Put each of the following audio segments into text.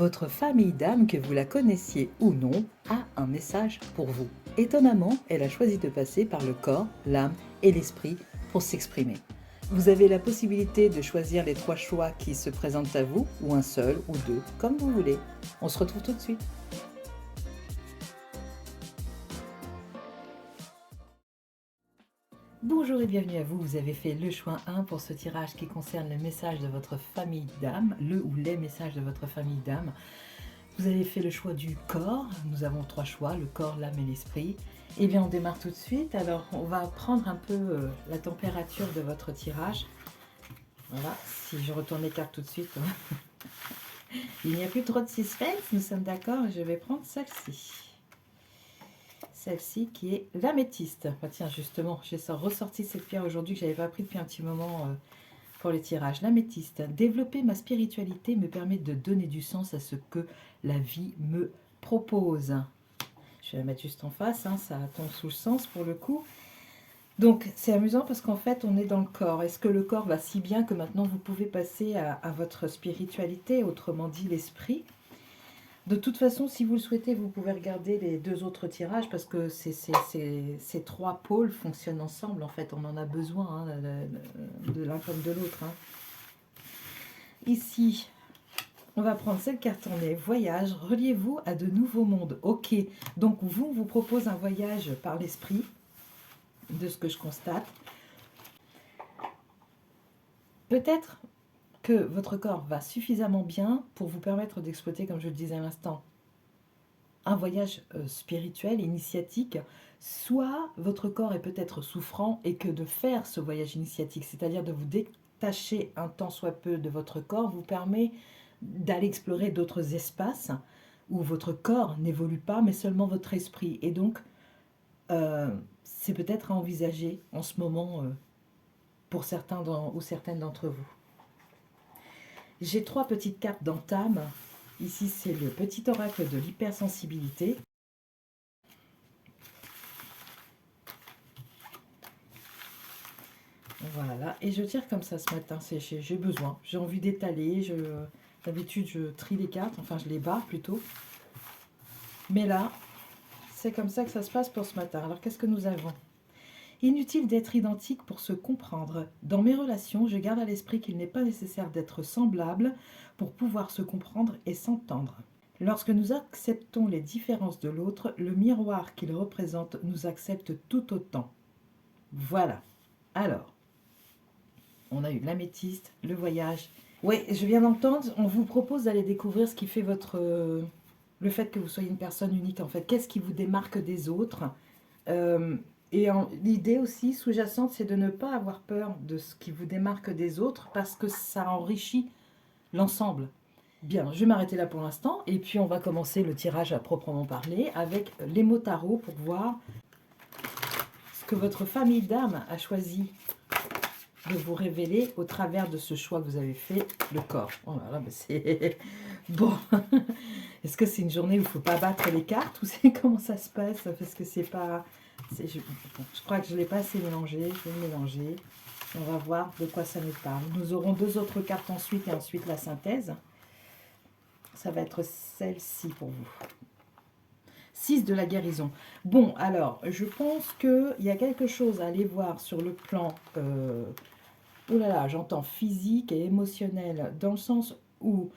Votre famille d'âme, que vous la connaissiez ou non, a un message pour vous. Étonnamment, elle a choisi de passer par le corps, l'âme et l'esprit pour s'exprimer. Vous avez la possibilité de choisir les 3 choix qui se présentent à vous, ou un seul, ou 2, comme vous voulez. On se retrouve tout de suite. Bonjour et bienvenue à vous, vous avez fait le choix 1 pour ce tirage qui concerne le message de votre famille d'âme, le ou les messages de votre famille d'âme. Vous avez fait le choix du corps, nous avons 3 choix, le corps, l'âme et l'esprit. Eh bien on démarre tout de suite, alors on va prendre un peu la température de votre tirage. Voilà, si je retourne les cartes tout de suite, il n'y a plus trop de suspense, nous sommes d'accord, je vais prendre celle-ci. Celle-ci qui est l'améthyste. Bah, tiens, justement, j'ai ressorti cette pierre aujourd'hui que je n'avais pas pris depuis un petit moment pour les tirages. L'améthyste. Développer ma spiritualité me permet de donner du sens à ce que la vie me propose. Je vais la mettre juste en face, hein, ça tombe sous le sens pour le coup. Donc, c'est amusant parce qu'en fait, on est dans le corps. Est-ce que le corps va si bien que maintenant vous pouvez passer à votre spiritualité, autrement dit l'esprit ? De toute façon, si vous le souhaitez, vous pouvez regarder les 2 autres tirages parce que ces 3 pôles fonctionnent ensemble. En fait, on en a besoin hein, de l'un comme de l'autre. Hein. Ici, on va prendre cette carte en est. Voyage, reliez-vous à de nouveaux mondes. Ok, donc vous propose un voyage par l'esprit, de ce que je constate. Peut-être que votre corps va suffisamment bien pour vous permettre d'exploiter, comme je le disais à l'instant, un voyage spirituel, initiatique, soit votre corps est peut-être souffrant et que de faire ce voyage initiatique, c'est-à-dire de vous détacher un tant soit peu de votre corps, vous permet d'aller explorer d'autres espaces où votre corps n'évolue pas, mais seulement votre esprit. Et donc, c'est peut-être à envisager en ce moment pour certains ou certaines d'entre vous. J'ai 3 petites cartes d'entame. Ici, c'est le petit oracle de l'hypersensibilité. Voilà, et je tire comme ça ce matin, j'ai besoin, j'ai envie d'étaler, d'habitude je trie les cartes, enfin je les barre plutôt. Mais là, c'est comme ça que ça se passe pour ce matin. Alors qu'est-ce que nous avons ? Inutile d'être identique pour se comprendre. Dans mes relations, je garde à l'esprit qu'il n'est pas nécessaire d'être semblable pour pouvoir se comprendre et s'entendre. Lorsque nous acceptons les différences de l'autre, le miroir qu'il représente nous accepte tout autant. Voilà. Alors, on a eu l'améthyste, le voyage. Oui, je viens d'entendre, on vous propose d'aller découvrir ce qui fait le fait que vous soyez une personne unique, en fait. Qu'est-ce qui vous démarque des autres l'idée aussi sous-jacente, c'est de ne pas avoir peur de ce qui vous démarque des autres parce que ça enrichit l'ensemble. Bien, je vais m'arrêter là pour l'instant et puis on va commencer le tirage à proprement parler avec les mots tarot pour voir ce que votre famille d'âme a choisi de vous révéler au travers de ce choix que vous avez fait, le corps. Oh là là, mais c'est... Bon, est-ce que c'est une journée où il ne faut pas battre les cartes ou c'est comment ça se passe? Parce que c'est pas... je crois que je ne l'ai pas assez mélangé, je vais le mélanger. On va voir de quoi ça nous parle. Nous aurons 2 autres cartes ensuite et ensuite la synthèse. Ça va être celle-ci pour vous. 6 de la guérison. Bon, alors, je pense qu'il y a quelque chose à aller voir sur le plan... oh là là, j'entends physique et émotionnel, dans le sens où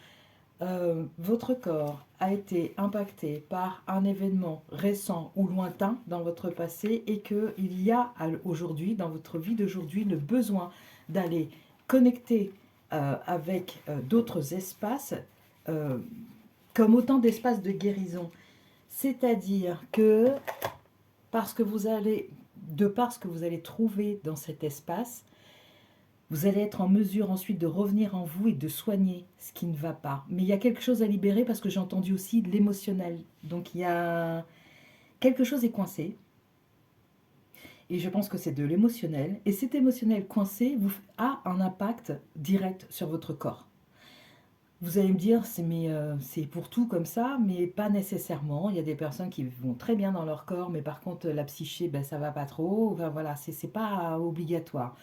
votre corps a été impacté par un événement récent ou lointain dans votre passé et qu'il y a aujourd'hui, dans votre vie d'aujourd'hui, le besoin d'aller connecter avec d'autres espaces, comme autant d'espaces de guérison. C'est-à-dire que de par ce que vous allez trouver dans cet espace, vous allez être en mesure ensuite de revenir en vous et de soigner ce qui ne va pas. Mais il y a quelque chose à libérer parce que j'ai entendu aussi de l'émotionnel. Donc il y a quelque chose est coincé. Et je pense que c'est de l'émotionnel. Et cet émotionnel coincé a un impact direct sur votre corps. Vous allez me dire, c'est pour tout comme ça, mais pas nécessairement. Il y a des personnes qui vont très bien dans leur corps, mais par contre la psyché, ben, ça va pas trop. Enfin, voilà, c'est pas obligatoire.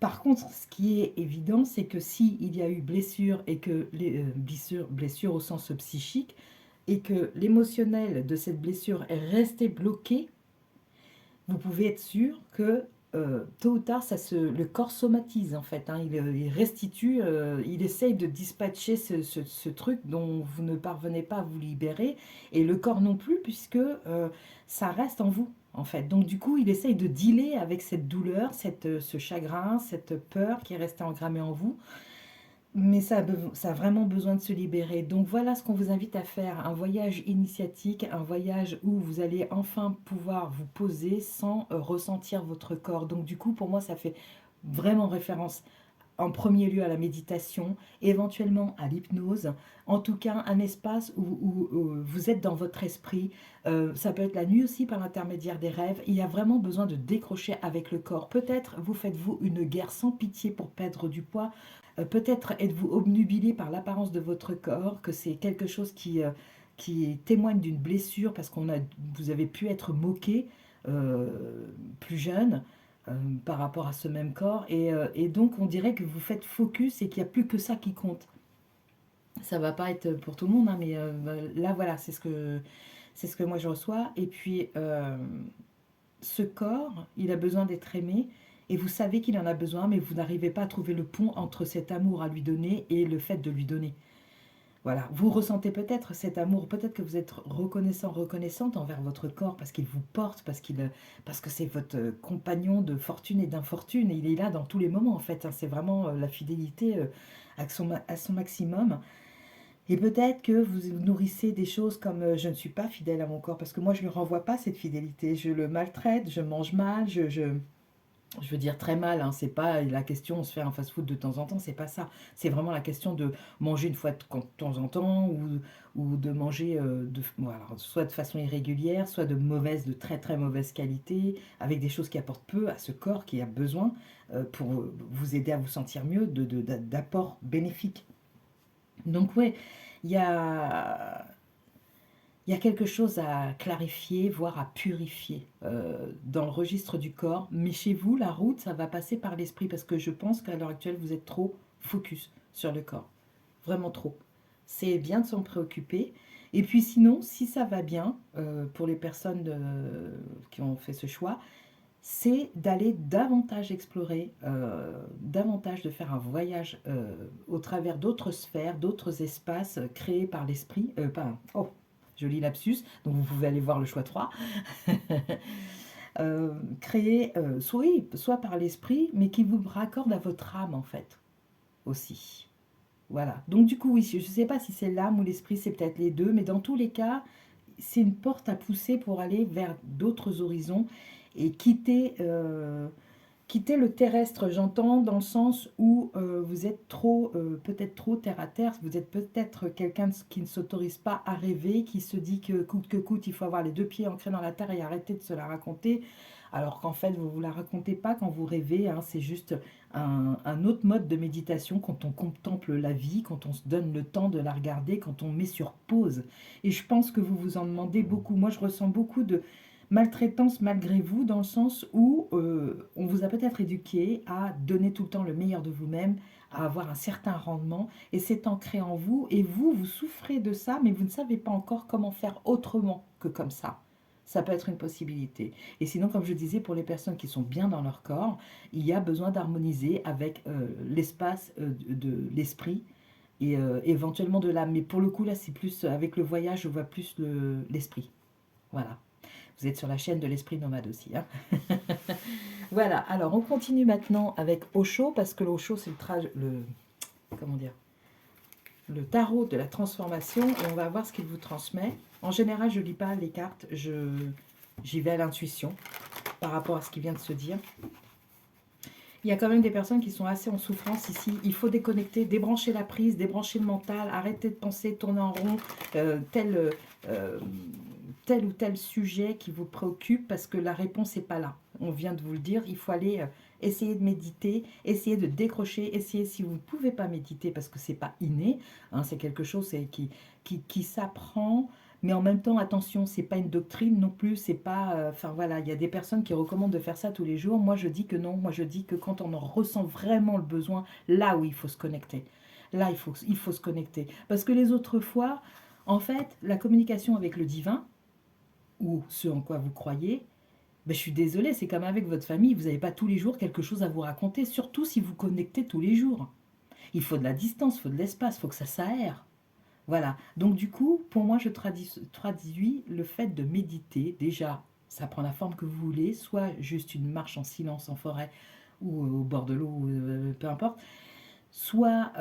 Par contre, ce qui est évident, c'est que s'il y a eu blessure et que les blessure au sens psychique, et que l'émotionnel de cette blessure est resté bloqué, vous pouvez être sûr que tôt ou tard, le corps somatise en fait, hein. Il restitue, il essaye de dispatcher ce truc dont vous ne parvenez pas à vous libérer, et le corps non plus, puisque ça reste en vous. En fait. Donc du coup, il essaye de dealer avec cette douleur, ce chagrin, cette peur qui est restée engrammée en vous, mais ça a vraiment besoin de se libérer. Donc voilà ce qu'on vous invite à faire, un voyage initiatique, un voyage où vous allez enfin pouvoir vous poser sans ressentir votre corps. Donc du coup, pour moi, ça fait vraiment référence en premier lieu à la méditation, éventuellement à l'hypnose, en tout cas un espace où vous êtes dans votre esprit. Ça peut être la nuit aussi par l'intermédiaire des rêves. Il y a vraiment besoin de décrocher avec le corps. Peut-être vous faites-vous une guerre sans pitié pour perdre du poids. Peut-être êtes-vous obnubilé par l'apparence de votre corps, que c'est quelque chose qui témoigne d'une blessure parce vous avez pu être moqué plus jeune euh, par rapport à ce même corps. Et donc, on dirait que vous faites focus et qu'il n'y a plus que ça qui compte. Ça va pas être pour tout le monde, hein, mais là, voilà, c'est ce que moi je reçois. Et puis, ce corps, il a besoin d'être aimé. Et vous savez qu'il en a besoin, mais vous n'arrivez pas à trouver le pont entre cet amour à lui donner et le fait de lui donner. Voilà, vous ressentez peut-être cet amour, peut-être que vous êtes reconnaissant, reconnaissante envers votre corps parce qu'il vous porte, parce que c'est votre compagnon de fortune et d'infortune, et il est là dans tous les moments en fait, hein. C'est vraiment la fidélité à son maximum. Et peut-être que vous nourrissez des choses comme je ne suis pas fidèle à mon corps, parce que moi je ne lui renvoie pas cette fidélité, je le maltraite, je mange mal, je veux dire très mal, hein, c'est pas la question, on se fait un fast-food de temps en temps, c'est pas ça. C'est vraiment la question de manger une fois de temps en temps ou de manger voilà, soit de façon irrégulière, soit de très très mauvaise qualité, avec des choses qui apportent peu à ce corps qui a besoin pour vous aider à vous sentir mieux, d'apports bénéfiques. Donc ouais, il y a, il y a quelque chose à clarifier, voire à purifier dans le registre du corps. Mais chez vous, la route, ça va passer par l'esprit parce que je pense qu'à l'heure actuelle, vous êtes trop focus sur le corps. Vraiment trop. C'est bien de s'en préoccuper. Et puis sinon, si ça va bien, pour les personnes qui ont fait ce choix, c'est d'aller davantage explorer, davantage de faire un voyage au travers d'autres sphères, d'autres espaces créés par l'esprit. Oh, joli lapsus, donc vous pouvez aller voir le choix 3. Créés soit par l'esprit, mais qui vous raccorde à votre âme en fait, aussi. Voilà. Donc du coup, oui, je ne sais pas si c'est l'âme ou l'esprit, c'est peut-être les deux, mais dans tous les cas, c'est une porte à pousser pour aller vers d'autres horizons et quitter le terrestre, j'entends, dans le sens où vous êtes peut-être trop terre à terre, vous êtes peut-être quelqu'un qui ne s'autorise pas à rêver, qui se dit que coûte, il faut avoir les deux pieds ancrés dans la terre et arrêter de se la raconter, alors qu'en fait, vous ne vous la racontez pas quand vous rêvez, hein, c'est juste un autre mode de méditation quand on contemple la vie, quand on se donne le temps de la regarder, quand on met sur pause. Et je pense que vous vous en demandez beaucoup. Moi, je ressens beaucoup de maltraitance malgré vous, dans le sens où on vous a peut-être éduqué à donner tout le temps le meilleur de vous-même, à avoir un certain rendement, et c'est ancré en vous, et vous souffrez de ça, mais vous ne savez pas encore comment faire autrement que comme ça. Ça peut être une possibilité. Et sinon, comme je disais, pour les personnes qui sont bien dans leur corps, il y a besoin d'harmoniser avec l'espace de l'esprit et éventuellement de l'âme. Mais pour le coup, là, c'est plus avec le voyage, je vois plus l'esprit. Voilà. Vous êtes sur la chaîne de l'esprit nomade aussi, hein. Voilà, alors on continue maintenant avec Osho, parce que l'Osho, c'est comment dire, le tarot de la transformation, et on va voir ce qu'il vous transmet. En général, je ne lis pas les cartes, j'y vais à l'intuition par rapport à ce qui vient de se dire. Il y a quand même des personnes qui sont assez en souffrance ici. Il faut déconnecter, débrancher la prise, débrancher le mental, arrêter de penser, tourner en rond, tel ou tel sujet qui vous préoccupe, parce que la réponse n'est pas là. On vient de vous le dire, il faut aller essayer de méditer, essayer de décrocher, essayer, si vous ne pouvez pas méditer parce que ce n'est pas inné, hein, c'est quelque chose qui s'apprend, Mais en même temps, attention, c'est pas une doctrine non plus, c'est pas... Enfin voilà, il y a des personnes qui recommandent de faire ça tous les jours. Moi, je dis que non. Moi, je dis que quand on en ressent vraiment le besoin, là où il faut se connecter. Là, il faut se connecter. Parce que les autres fois, en fait, la communication avec le divin, ou ce en quoi vous croyez, ben, je suis désolée, c'est comme avec votre famille, vous n'avez pas tous les jours quelque chose à vous raconter, surtout si vous connectez tous les jours. Il faut de la distance, il faut de l'espace, il faut que ça s'aère. Voilà. Donc du coup, pour moi, je traduis le fait de méditer. Déjà, ça prend la forme que vous voulez, soit juste une marche en silence en forêt ou au bord de l'eau, peu importe. Soit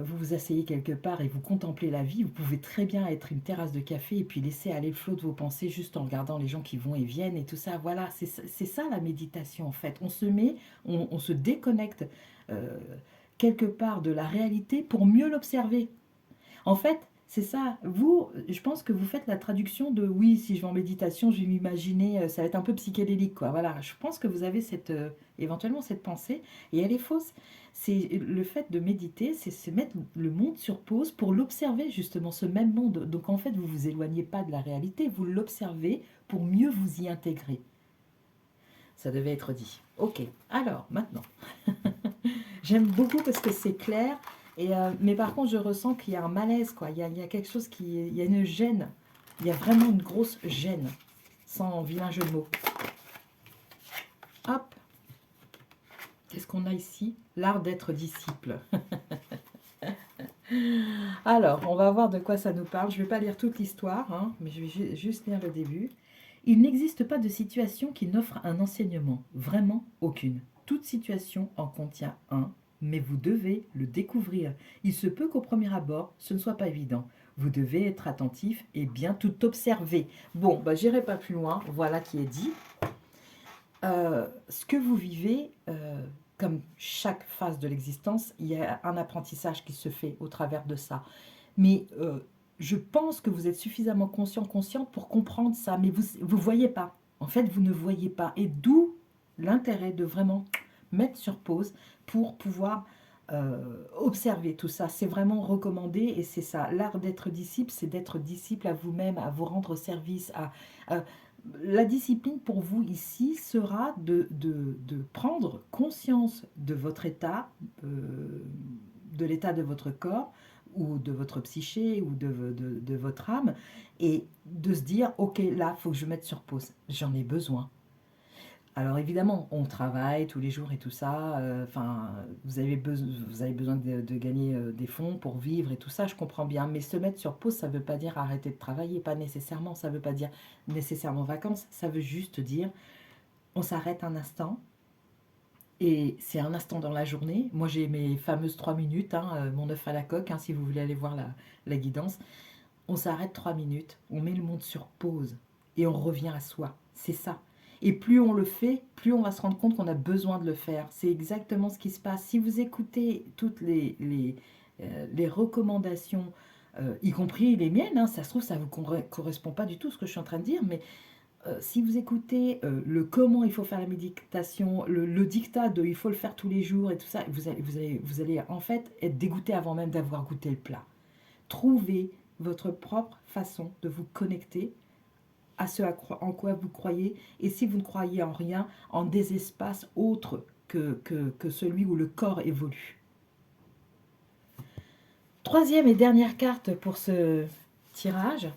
vous vous asseyez quelque part et vous contemplez la vie. Vous pouvez très bien être une terrasse de café et puis laisser aller le flot de vos pensées juste en regardant les gens qui vont et viennent et tout ça. Voilà, c'est ça la méditation en fait. On se met, on se déconnecte euh, quelque part de la réalité pour mieux l'observer. En fait, c'est ça. Vous, je pense que vous faites la traduction de oui, si je vais en méditation, je vais m'imaginer, ça va être un peu psychédélique, quoi. Voilà, je pense que vous avez éventuellement cette pensée, et elle est fausse. C'est le fait de méditer, c'est se mettre le monde sur pause pour l'observer, justement, ce même monde. Donc en fait, vous vous éloignez pas de la réalité, vous l'observez pour mieux vous y intégrer. Ça devait être dit. Ok, alors maintenant. J'aime beaucoup parce que c'est clair. Mais par contre, je ressens qu'il y a un malaise, quoi. Il y a quelque chose qui... Il y a une gêne. Il y a vraiment une grosse gêne. Sans vilain jeu de mots. Hop. Qu'est-ce qu'on a ici? L'art d'être disciple. Alors, on va voir de quoi ça nous parle. Je ne vais pas lire toute l'histoire, hein, mais je vais juste lire le début. Il n'existe pas de situation qui n'offre un enseignement. Vraiment aucune. Toute situation en contient un, mais vous devez le découvrir. Il se peut qu'au premier abord, ce ne soit pas évident. Vous devez être attentif et bien tout observer. Bon, bah, j'irai pas plus loin. Voilà qui est dit. Ce que vous vivez, comme chaque phase de l'existence, il y a un apprentissage qui se fait au travers de ça. Mais je pense que vous êtes suffisamment consciente pour comprendre ça, mais vous ne voyez pas. En fait, vous ne voyez pas. Et d'où l'intérêt de vraiment mettre sur pause pour pouvoir observer tout ça. C'est vraiment recommandé et c'est ça. L'art d'être disciple, c'est d'être disciple à vous-même, à vous rendre service. La discipline pour vous ici sera de prendre conscience de votre état, de l'état de votre corps, ou de votre psyché, ou de votre âme, et de se dire, ok, là, il faut que je mette sur pause, j'en ai besoin. Alors évidemment, on travaille tous les jours et tout ça, enfin, vous avez besoin de gagner des fonds pour vivre et tout ça, je comprends bien, mais se mettre sur pause, ça ne veut pas dire arrêter de travailler, pas nécessairement, ça ne veut pas dire nécessairement vacances, ça veut juste dire, on s'arrête un instant, et c'est un instant dans la journée. Moi, j'ai mes fameuses 3 minutes, hein, mon œuf à la coque, hein, si vous voulez aller voir la guidance. On s'arrête 3 minutes, on met le monde sur pause et on revient à soi. C'est ça. Et plus on le fait, plus on va se rendre compte qu'on a besoin de le faire. C'est exactement ce qui se passe. Si vous écoutez toutes les recommandations, y compris les miennes, hein, ça se trouve, ça ne vous correspond pas du tout ce que je suis en train de dire, mais si vous écoutez le comment il faut faire la méditation, le dictat de il faut le faire tous les jours et tout ça, vous allez en fait être dégoûté avant même d'avoir goûté le plat. Trouvez votre propre façon de vous connecter à ce en quoi vous croyez, et si vous ne croyez en rien, en des espaces autres que celui où le corps évolue. Troisième et dernière carte pour ce tirage,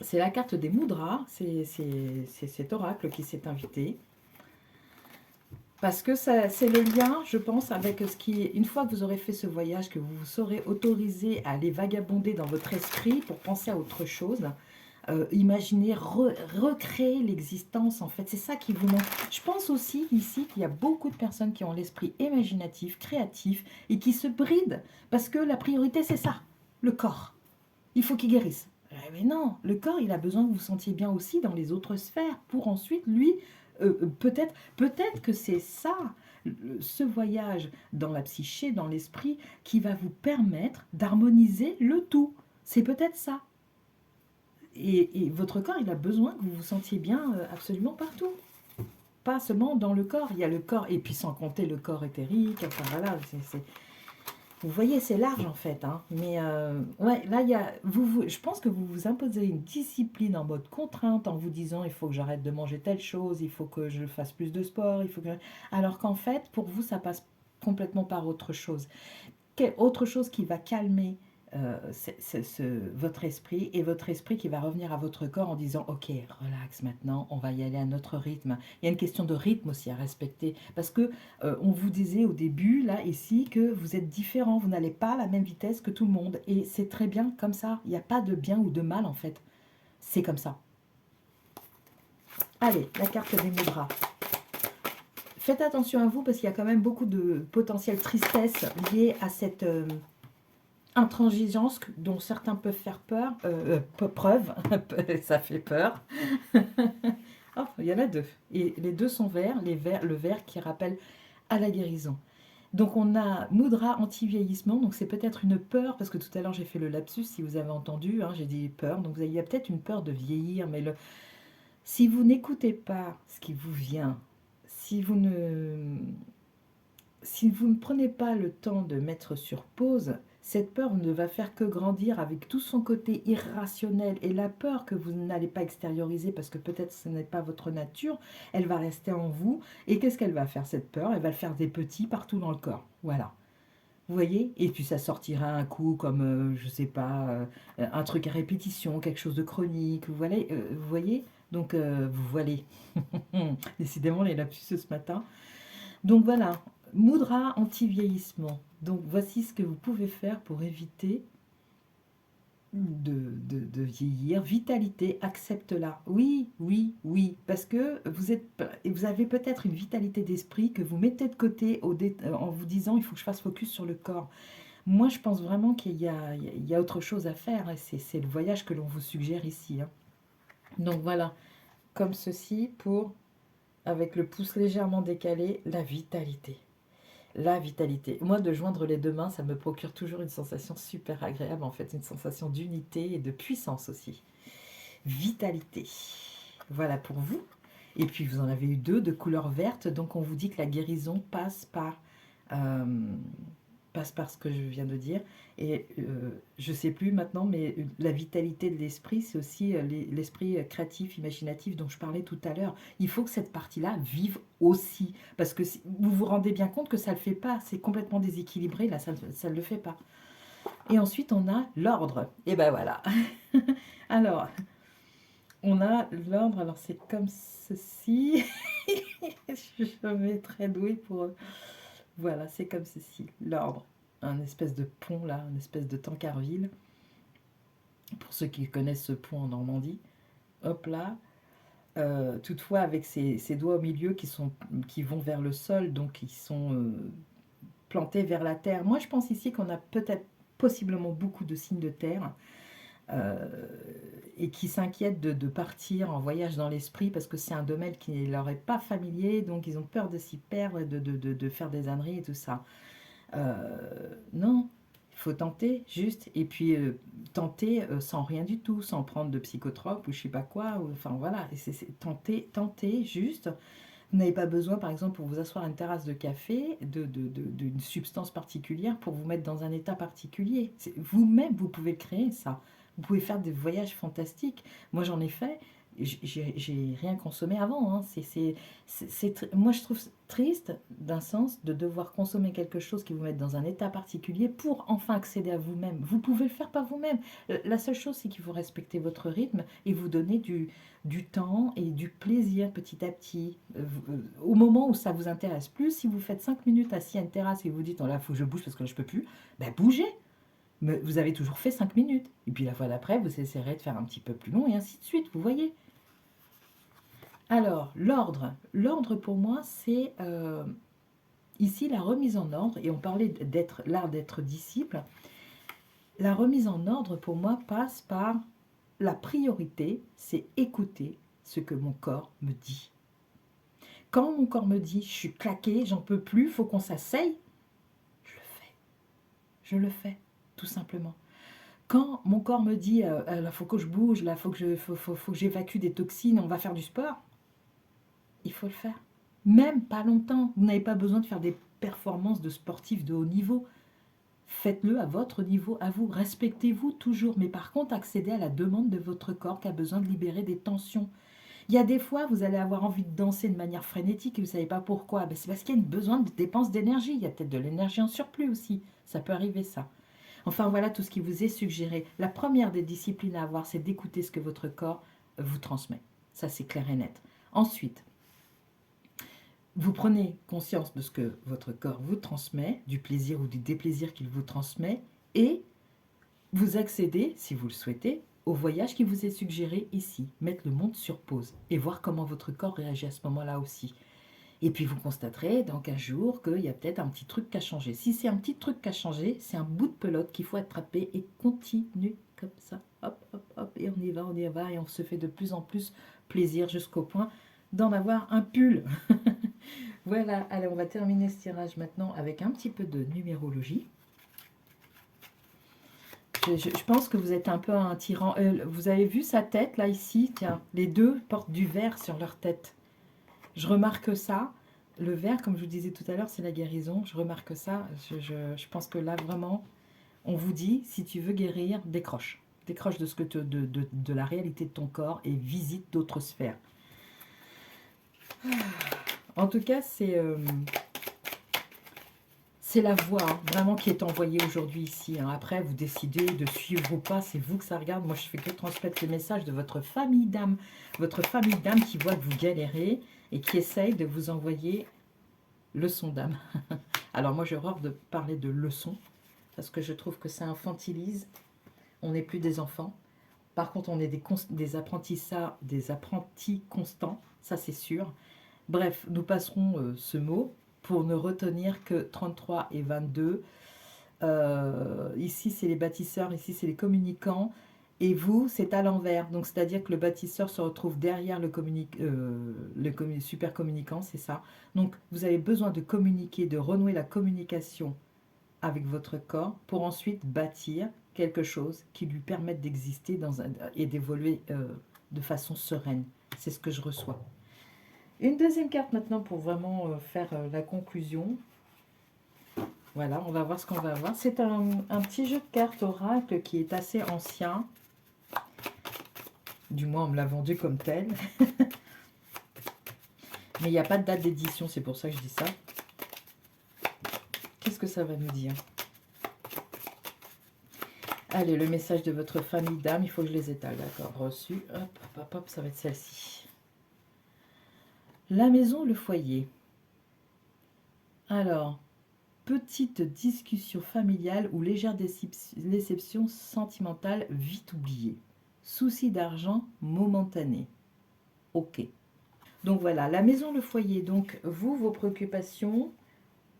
c'est la carte des mudras, c'est cet oracle qui s'est invité. Parce que c'est le lien, je pense, avec ce qui est... Une fois que vous aurez fait ce voyage, que vous vous serez autorisé à aller vagabonder dans votre esprit pour penser à autre chose, imaginer, recréer l'existence, en fait. C'est ça qui vous manque. Je pense aussi ici qu'il y a beaucoup de personnes qui ont l'esprit imaginatif, créatif, et qui se brident. Parce que la priorité, c'est ça, le corps. Il faut qu'il guérisse. Mais non, le corps, il a besoin que vous vous sentiez bien aussi dans les autres sphères pour ensuite, lui, peut-être que c'est ça, ce voyage dans la psyché, dans l'esprit, qui va vous permettre d'harmoniser le tout. C'est peut-être ça. Et votre corps, il a besoin que vous vous sentiez bien absolument partout. Pas seulement dans le corps. Il y a le corps, et puis sans compter le corps éthérique. Enfin voilà, Vous voyez, c'est large en fait, hein. Mais ouais, là, il y a, je pense que vous vous imposez une discipline en mode contrainte en vous disant il faut que j'arrête de manger telle chose, il faut que je fasse plus de sport, il faut que... Alors qu'en fait, pour vous, ça passe complètement par autre chose. Autre chose qui va calmer votre esprit et votre esprit qui va revenir à votre corps en disant ok, relax maintenant, on va y aller à notre rythme. Il y a une question de rythme aussi à respecter parce que on vous disait au début là ici que vous êtes différent, vous n'allez pas à la même vitesse que tout le monde et c'est très bien comme ça. Il n'y a pas de bien ou de mal en fait, c'est comme ça. Allez, la carte des mudras. Faites attention à vous parce qu'il y a quand même beaucoup de potentielle tristesse liée à cette intransigeance dont certains peuvent faire preuve, ça fait peur. Oh, il y en a deux. Et les deux sont verts, le vert qui rappelle à la guérison. Donc on a Mudra anti-vieillissement, donc c'est peut-être une peur, parce que tout à l'heure j'ai fait le lapsus, si vous avez entendu, hein, j'ai dit peur, donc il y a peut-être une peur de vieillir, mais si vous n'écoutez pas ce qui vous vient, si vous ne prenez pas le temps de mettre sur pause, cette peur ne va faire que grandir avec tout son côté irrationnel et la peur que vous n'allez pas extérioriser parce que peut-être ce n'est pas votre nature, elle va rester en vous. Et qu'est-ce qu'elle va faire cette peur? Elle va le faire des petits partout dans le corps. Voilà. Vous voyez? Et puis ça sortira un coup comme, je sais pas, un truc à répétition, quelque chose de chronique. Vous voyez? Donc, vous voyez. Décidément, les lapsus ce matin. Donc voilà, Mudra anti-vieillissement. Donc voici ce que vous pouvez faire pour éviter de vieillir. Vitalité, accepte-la. Oui, oui, oui. Parce que vous avez peut-être une vitalité d'esprit que vous mettez de côté en vous disant il faut que je fasse focus sur le corps. Moi, je pense vraiment qu'il y a autre chose à faire. Et c'est le voyage que l'on vous suggère ici, hein. Donc voilà, comme ceci avec le pouce légèrement décalé, la vitalité. La vitalité. Moi, de joindre les deux mains, ça me procure toujours une sensation super agréable, en fait, une sensation d'unité et de puissance aussi. Vitalité. Voilà pour vous. Et puis, vous en avez eu deux de couleur verte, donc on vous dit que la guérison euh, passe par ce que je viens de dire. Et je ne sais plus maintenant, mais la vitalité de l'esprit, c'est aussi l'esprit créatif, imaginatif dont je parlais tout à l'heure. Il faut que cette partie-là vive aussi. Parce que vous vous rendez bien compte que ça ne le fait pas. C'est complètement déséquilibré, là, ça ne le fait pas. Et ensuite, on a l'ordre. Et ben voilà. Alors, on a l'ordre, alors c'est comme ceci. Je suis très douée pour... Voilà, c'est comme ceci, l'ordre. Un espèce de pont là, un espèce de Tancarville. Pour ceux qui connaissent ce pont en Normandie. Hop là. Toutefois, avec ces doigts au milieu qui vont vers le sol, donc qui sont plantés vers la terre. Moi, je pense ici qu'on a peut-être possiblement beaucoup de signes de terre et qui s'inquiètent de partir en voyage dans l'esprit parce que c'est un domaine qui ne leur est pas familier, donc ils ont peur de s'y perdre, de faire des âneries et tout ça. Non, il faut tenter juste, et puis tenter sans rien du tout, sans prendre de psychotrope ou je sais pas quoi, enfin voilà, tenter juste. Vous n'avez pas besoin, par exemple, pour vous asseoir à une terrasse de café, d'une substance particulière pour vous mettre dans un état particulier. Vous-même, vous pouvez créer ça. Vous pouvez faire des voyages fantastiques. Moi, j'en ai fait. J'ai rien consommé avant, hein. Moi, je trouve triste, d'un sens, de devoir consommer quelque chose qui vous mette dans un état particulier pour enfin accéder à vous-même. Vous pouvez le faire par vous-même. La seule chose, c'est qu'il faut respecter votre rythme et vous donner du temps et du plaisir petit à petit. Au moment où ça vous intéresse plus, si vous faites 5 minutes assis à une terrasse et vous dites, oh là, il faut que je bouge parce que là, je peux plus, ben bougez. Mais vous avez toujours fait 5 minutes. Et puis la fois d'après, vous essaierez de faire un petit peu plus long et ainsi de suite, vous voyez. Alors, l'ordre. L'ordre pour moi, c'est ici la remise en ordre. Et on parlait d'être l'art d'être disciple. La remise en ordre pour moi passe par la priorité, c'est écouter ce que mon corps me dit. Quand mon corps me dit, je suis claqué, j'en peux plus, faut qu'on s'asseye, je le fais. Je le fais, tout simplement. Quand mon corps me dit, il faut que je bouge, là, faut que j'évacue des toxines, on va faire du sport, il faut le faire. Même pas longtemps. Vous n'avez pas besoin de faire des performances de sportifs de haut niveau. faites-le à votre niveau, à vous. Respectez-vous toujours. Mais par contre, accédez à la demande de votre corps qui a besoin de libérer des tensions. Il y a des fois, vous allez avoir envie de danser de manière frénétique et vous ne savez pas pourquoi. Ben, c'est parce qu'il y a besoin de dépenses d'énergie. Il y a peut-être de l'énergie en surplus aussi. Ça peut arriver, ça. Enfin, voilà tout ce qui vous est suggéré. La première des disciplines à avoir, c'est d'écouter ce que votre corps vous transmet. Ça, c'est clair et net. Ensuite, vous prenez conscience de ce que votre corps vous transmet, du plaisir ou du déplaisir qu'il vous transmet, et vous accédez, si vous le souhaitez, au voyage qui vous est suggéré ici. Mettre le monde sur pause et voir comment votre corps réagit à ce moment-là aussi. Et puis vous constaterez dans 15 jours qu'il y a peut-être un petit truc qui a changé. Si c'est un petit truc qui a changé, c'est un bout de pelote qu'il faut attraper et continue comme ça. Hop, hop, hop, et on y va, et on se fait de plus en plus plaisir jusqu'au point d'en avoir un pull. Voilà, allez, on va terminer ce tirage maintenant avec un petit peu de numérologie. Je pense que vous êtes un peu un tyran. Vous avez vu sa tête, là, ici? Tiens, les deux portent du vert sur leur tête. Je remarque ça. Le vert, comme je vous disais tout à l'heure, c'est la guérison. Je remarque ça. Je pense que là, vraiment, on vous dit, si tu veux guérir, décroche. Décroche de, ce que de la réalité de ton corps et visite d'autres sphères. En tout cas, c'est la voix, hein, vraiment, qui est envoyée aujourd'hui ici. Hein. Après, vous décidez de suivre ou pas, c'est vous que ça regarde. Moi, je fais que transmettre le message de votre famille d'âme. Votre famille d'âme qui voit que vous galérez et qui essaye de vous envoyer leçon d'âme. Alors moi, j'ai horreur de parler de leçon parce que je trouve que ça infantilise. On n'est plus des enfants. Par contre, on est des apprentis constants, ça c'est sûr. Bref, nous passerons ce mot pour ne retenir que 33 et 22. Ici, c'est les bâtisseurs, ici, c'est les communicants. Et vous, c'est à l'envers. Donc, c'est-à-dire que le bâtisseur se retrouve derrière le super communicant, c'est ça. Donc, vous avez besoin de communiquer, de renouer la communication avec votre corps pour ensuite bâtir quelque chose qui lui permette d'exister et d'évoluer de façon sereine. C'est ce que je reçois. Une deuxième carte maintenant pour vraiment faire la conclusion. Voilà, on va voir ce qu'on va avoir. C'est un petit jeu de cartes oracle qui est assez ancien. Du moins, on me l'a vendu comme tel. Mais il n'y a pas de date d'édition, c'est pour ça que je dis ça. Qu'est-ce que ça va nous dire? Allez, le message de votre famille d'âme, il faut que je les étale, d'accord, reçu. Hop, hop, hop, hop, ça va être celle-ci. La maison, le foyer. Alors, petite discussion familiale ou légère déception sentimentale vite oubliée. Souci d'argent momentané. Ok. Donc voilà, la maison, le foyer. Donc vous, vos préoccupations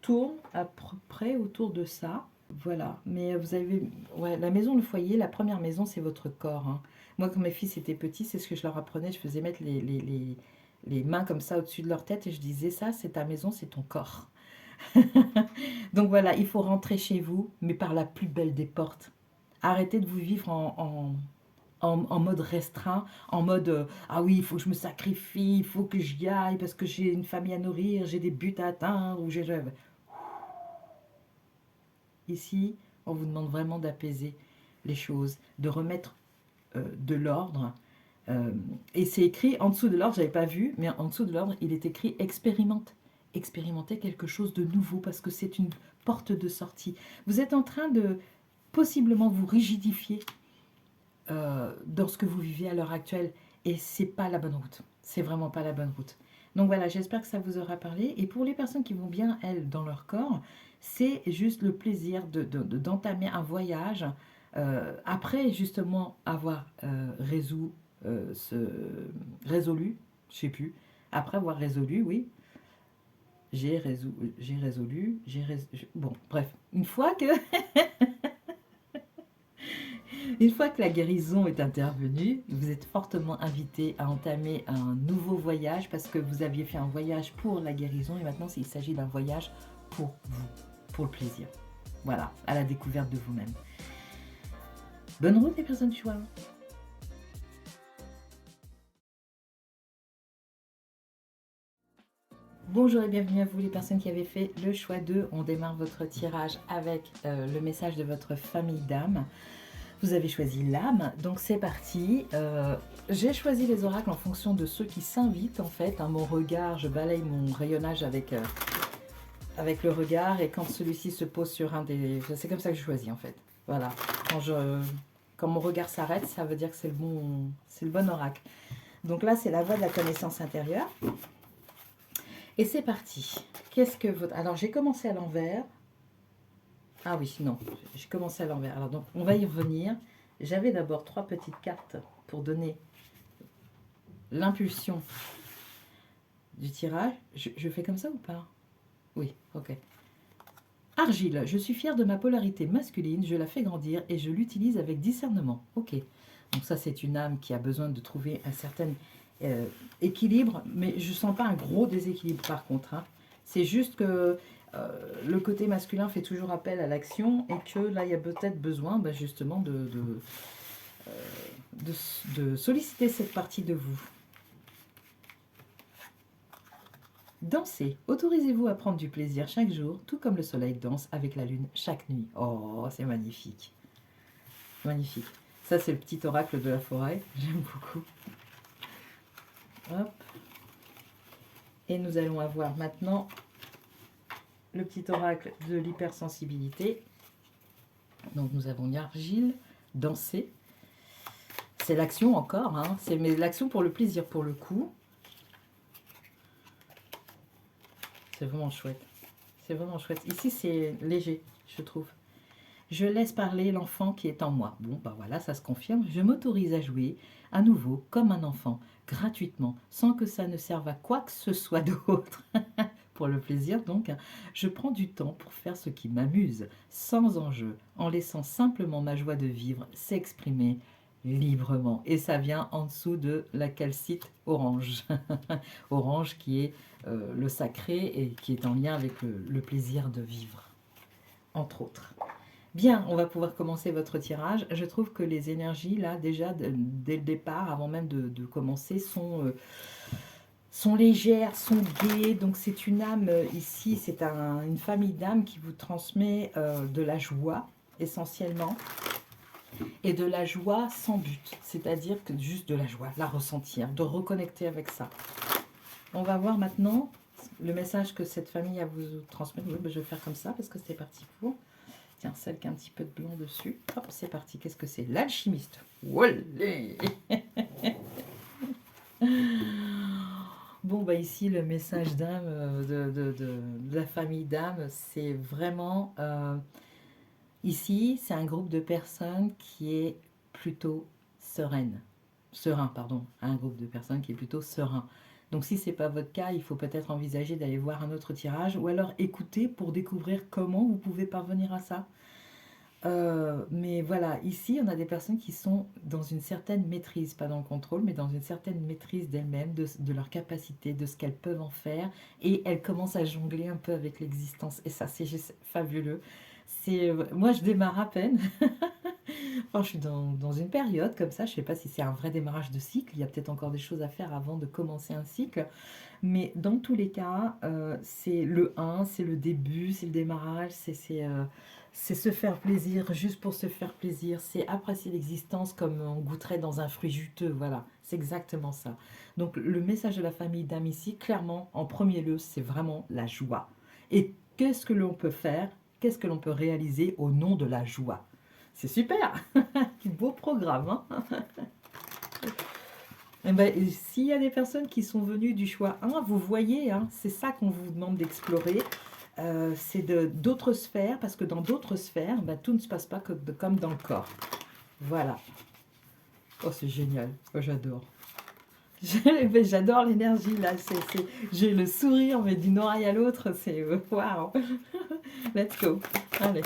tournent à peu près autour de ça. Voilà, mais vous avez... Ouais, la maison, le foyer, la première maison, c'est votre corps. Hein. Moi, quand mes fils étaient petits, c'est ce que je leur apprenais. Je faisais mettre les mains comme ça au-dessus de leur tête et je disais, ça, c'est ta maison, c'est ton corps. Donc voilà, il faut rentrer chez vous, mais par la plus belle des portes. Arrêtez de vous vivre en mode restreint, en mode ah oui, il faut que je me sacrifie, il faut que j'y aille parce que j'ai une famille à nourrir, j'ai des buts à atteindre, ou j'ai... Ici, on vous demande vraiment d'apaiser les choses, de remettre de l'ordre. Et c'est écrit en dessous de l'ordre, je n'avais pas vu, mais en dessous de l'ordre, il est écrit expérimente. Expérimentez quelque chose de nouveau parce que c'est une porte de sortie. Vous êtes en train de possiblement vous rigidifier dans ce que vous vivez à l'heure actuelle et c'est pas la bonne route. C'est vraiment pas la bonne route. Donc voilà, j'espère que ça vous aura parlé. Et pour les personnes qui vont bien, elles, dans leur corps, c'est juste le plaisir d'entamer un voyage après justement avoir résolu, je sais plus, après avoir résolu, oui, bon, bref, une fois que la guérison est intervenue, vous êtes fortement invité à entamer un nouveau voyage parce que vous aviez fait un voyage pour la guérison et maintenant il s'agit d'un voyage pour vous, pour le plaisir. Voilà, à la découverte de vous-même. Bonne route les personnes choix. Bonjour et bienvenue à vous les personnes qui avaient fait le choix de. On démarre votre tirage avec le message de votre famille d'âme. Vous avez choisi l'âme, donc c'est parti. J'ai choisi les oracles en fonction de ceux qui s'invitent en fait. Hein, mon regard, je balaye mon rayonnage avec le regard et quand celui-ci se pose sur un des... C'est comme ça que je choisis en fait. Voilà. Quand mon regard s'arrête, ça veut dire que c'est le bon oracle. Donc là, c'est la voie de la connaissance intérieure. Et c'est parti. Qu'est-ce que votre... Alors, j'ai commencé à l'envers. Ah oui, non, j'ai commencé à l'envers. Alors, donc, on va y revenir. J'avais d'abord 3 petites cartes pour donner l'impulsion du tirage. Je fais comme ça ou pas? Oui, ok. Argile, je suis fière de ma polarité masculine, je la fais grandir et je l'utilise avec discernement. Ok, donc ça c'est une âme qui a besoin de trouver un certain équilibre, mais je ne sens pas un gros déséquilibre par contre. Hein. C'est juste que le côté masculin fait toujours appel à l'action et que là il y a peut-être besoin justement de solliciter cette partie de vous. Dansez. Autorisez-vous à prendre du plaisir chaque jour, tout comme le soleil danse avec la lune chaque nuit. Oh, c'est magnifique. Magnifique. Ça, c'est le petit oracle de la forêt. J'aime beaucoup. Hop. Et nous allons avoir maintenant le petit oracle de l'hypersensibilité. Donc, nous avons l'argile, danser. C'est l'action encore, hein. C'est l'action pour le plaisir, pour le coup. C'est vraiment chouette. C'est vraiment chouette. Ici, c'est léger, je trouve. Je laisse parler l'enfant qui est en moi. Bon, bah voilà, ça se confirme. Je m'autorise à jouer à nouveau comme un enfant, gratuitement, sans que ça ne serve à quoi que ce soit d'autre. Pour le plaisir, donc, je prends du temps pour faire ce qui m'amuse, sans enjeu, en laissant simplement ma joie de vivre s'exprimer librement. Et ça vient en dessous de la calcite orange. Orange qui est le sacré et qui est en lien avec le plaisir de vivre, entre autres. Bien, on va pouvoir commencer votre tirage. Je trouve que les énergies, là, déjà, dès le départ, avant même de commencer, sont légères, sont gaies. Donc, c'est une âme, ici, c'est une famille d'âmes qui vous transmet de la joie, essentiellement, et de la joie sans but. C'est-à-dire que juste de la joie, la ressentir, de reconnecter avec ça. On va voir maintenant le message que cette famille a vous transmettre. Oui, je vais faire comme ça parce que c'est parti pour... Tiens, celle qui a un petit peu de blanc dessus. Hop, c'est parti. Qu'est-ce que c'est? L'alchimiste. Wolé. Bon, bah ici, le message d'âme de la famille d'âme, c'est vraiment... ici, c'est un groupe de personnes qui est plutôt sereine. Serein, pardon. Un groupe de personnes qui est plutôt serein. Donc si ce n'est pas votre cas, il faut peut-être envisager d'aller voir un autre tirage ou alors écouter pour découvrir comment vous pouvez parvenir à ça. Mais voilà, ici, on a des personnes qui sont dans une certaine maîtrise, pas dans le contrôle, mais dans une certaine maîtrise d'elles-mêmes, de leur capacité, de ce qu'elles peuvent en faire. Et elles commencent à jongler un peu avec l'existence. Et ça, c'est juste fabuleux. Moi, je démarre à peine. Enfin, je suis dans une période comme ça. Je ne sais pas si c'est un vrai démarrage de cycle. Il y a peut-être encore des choses à faire avant de commencer un cycle. Mais dans tous les cas, c'est le 1, c'est le début, c'est le démarrage, c'est se faire plaisir juste pour se faire plaisir. C'est apprécier l'existence comme on goûterait dans un fruit juteux. Voilà, c'est exactement ça. Donc le message de la famille d'âme ici, clairement, en premier lieu, c'est vraiment la joie. Et qu'est-ce que l'on peut faire? Qu'est-ce que l'on peut réaliser au nom de la joie? C'est super. Quel beau programme, hein. Eh ben, s'il y a des personnes qui sont venues du choix 1, vous voyez, hein, c'est ça qu'on vous demande d'explorer. C'est d'autres sphères, parce que dans d'autres sphères, ben, tout ne se passe pas comme dans le corps. Voilà. Oh, c'est génial. Oh, j'adore. J'adore l'énergie, là. J'ai le sourire, mais d'une oreille à l'autre. C'est waouh. Let's go. Allez.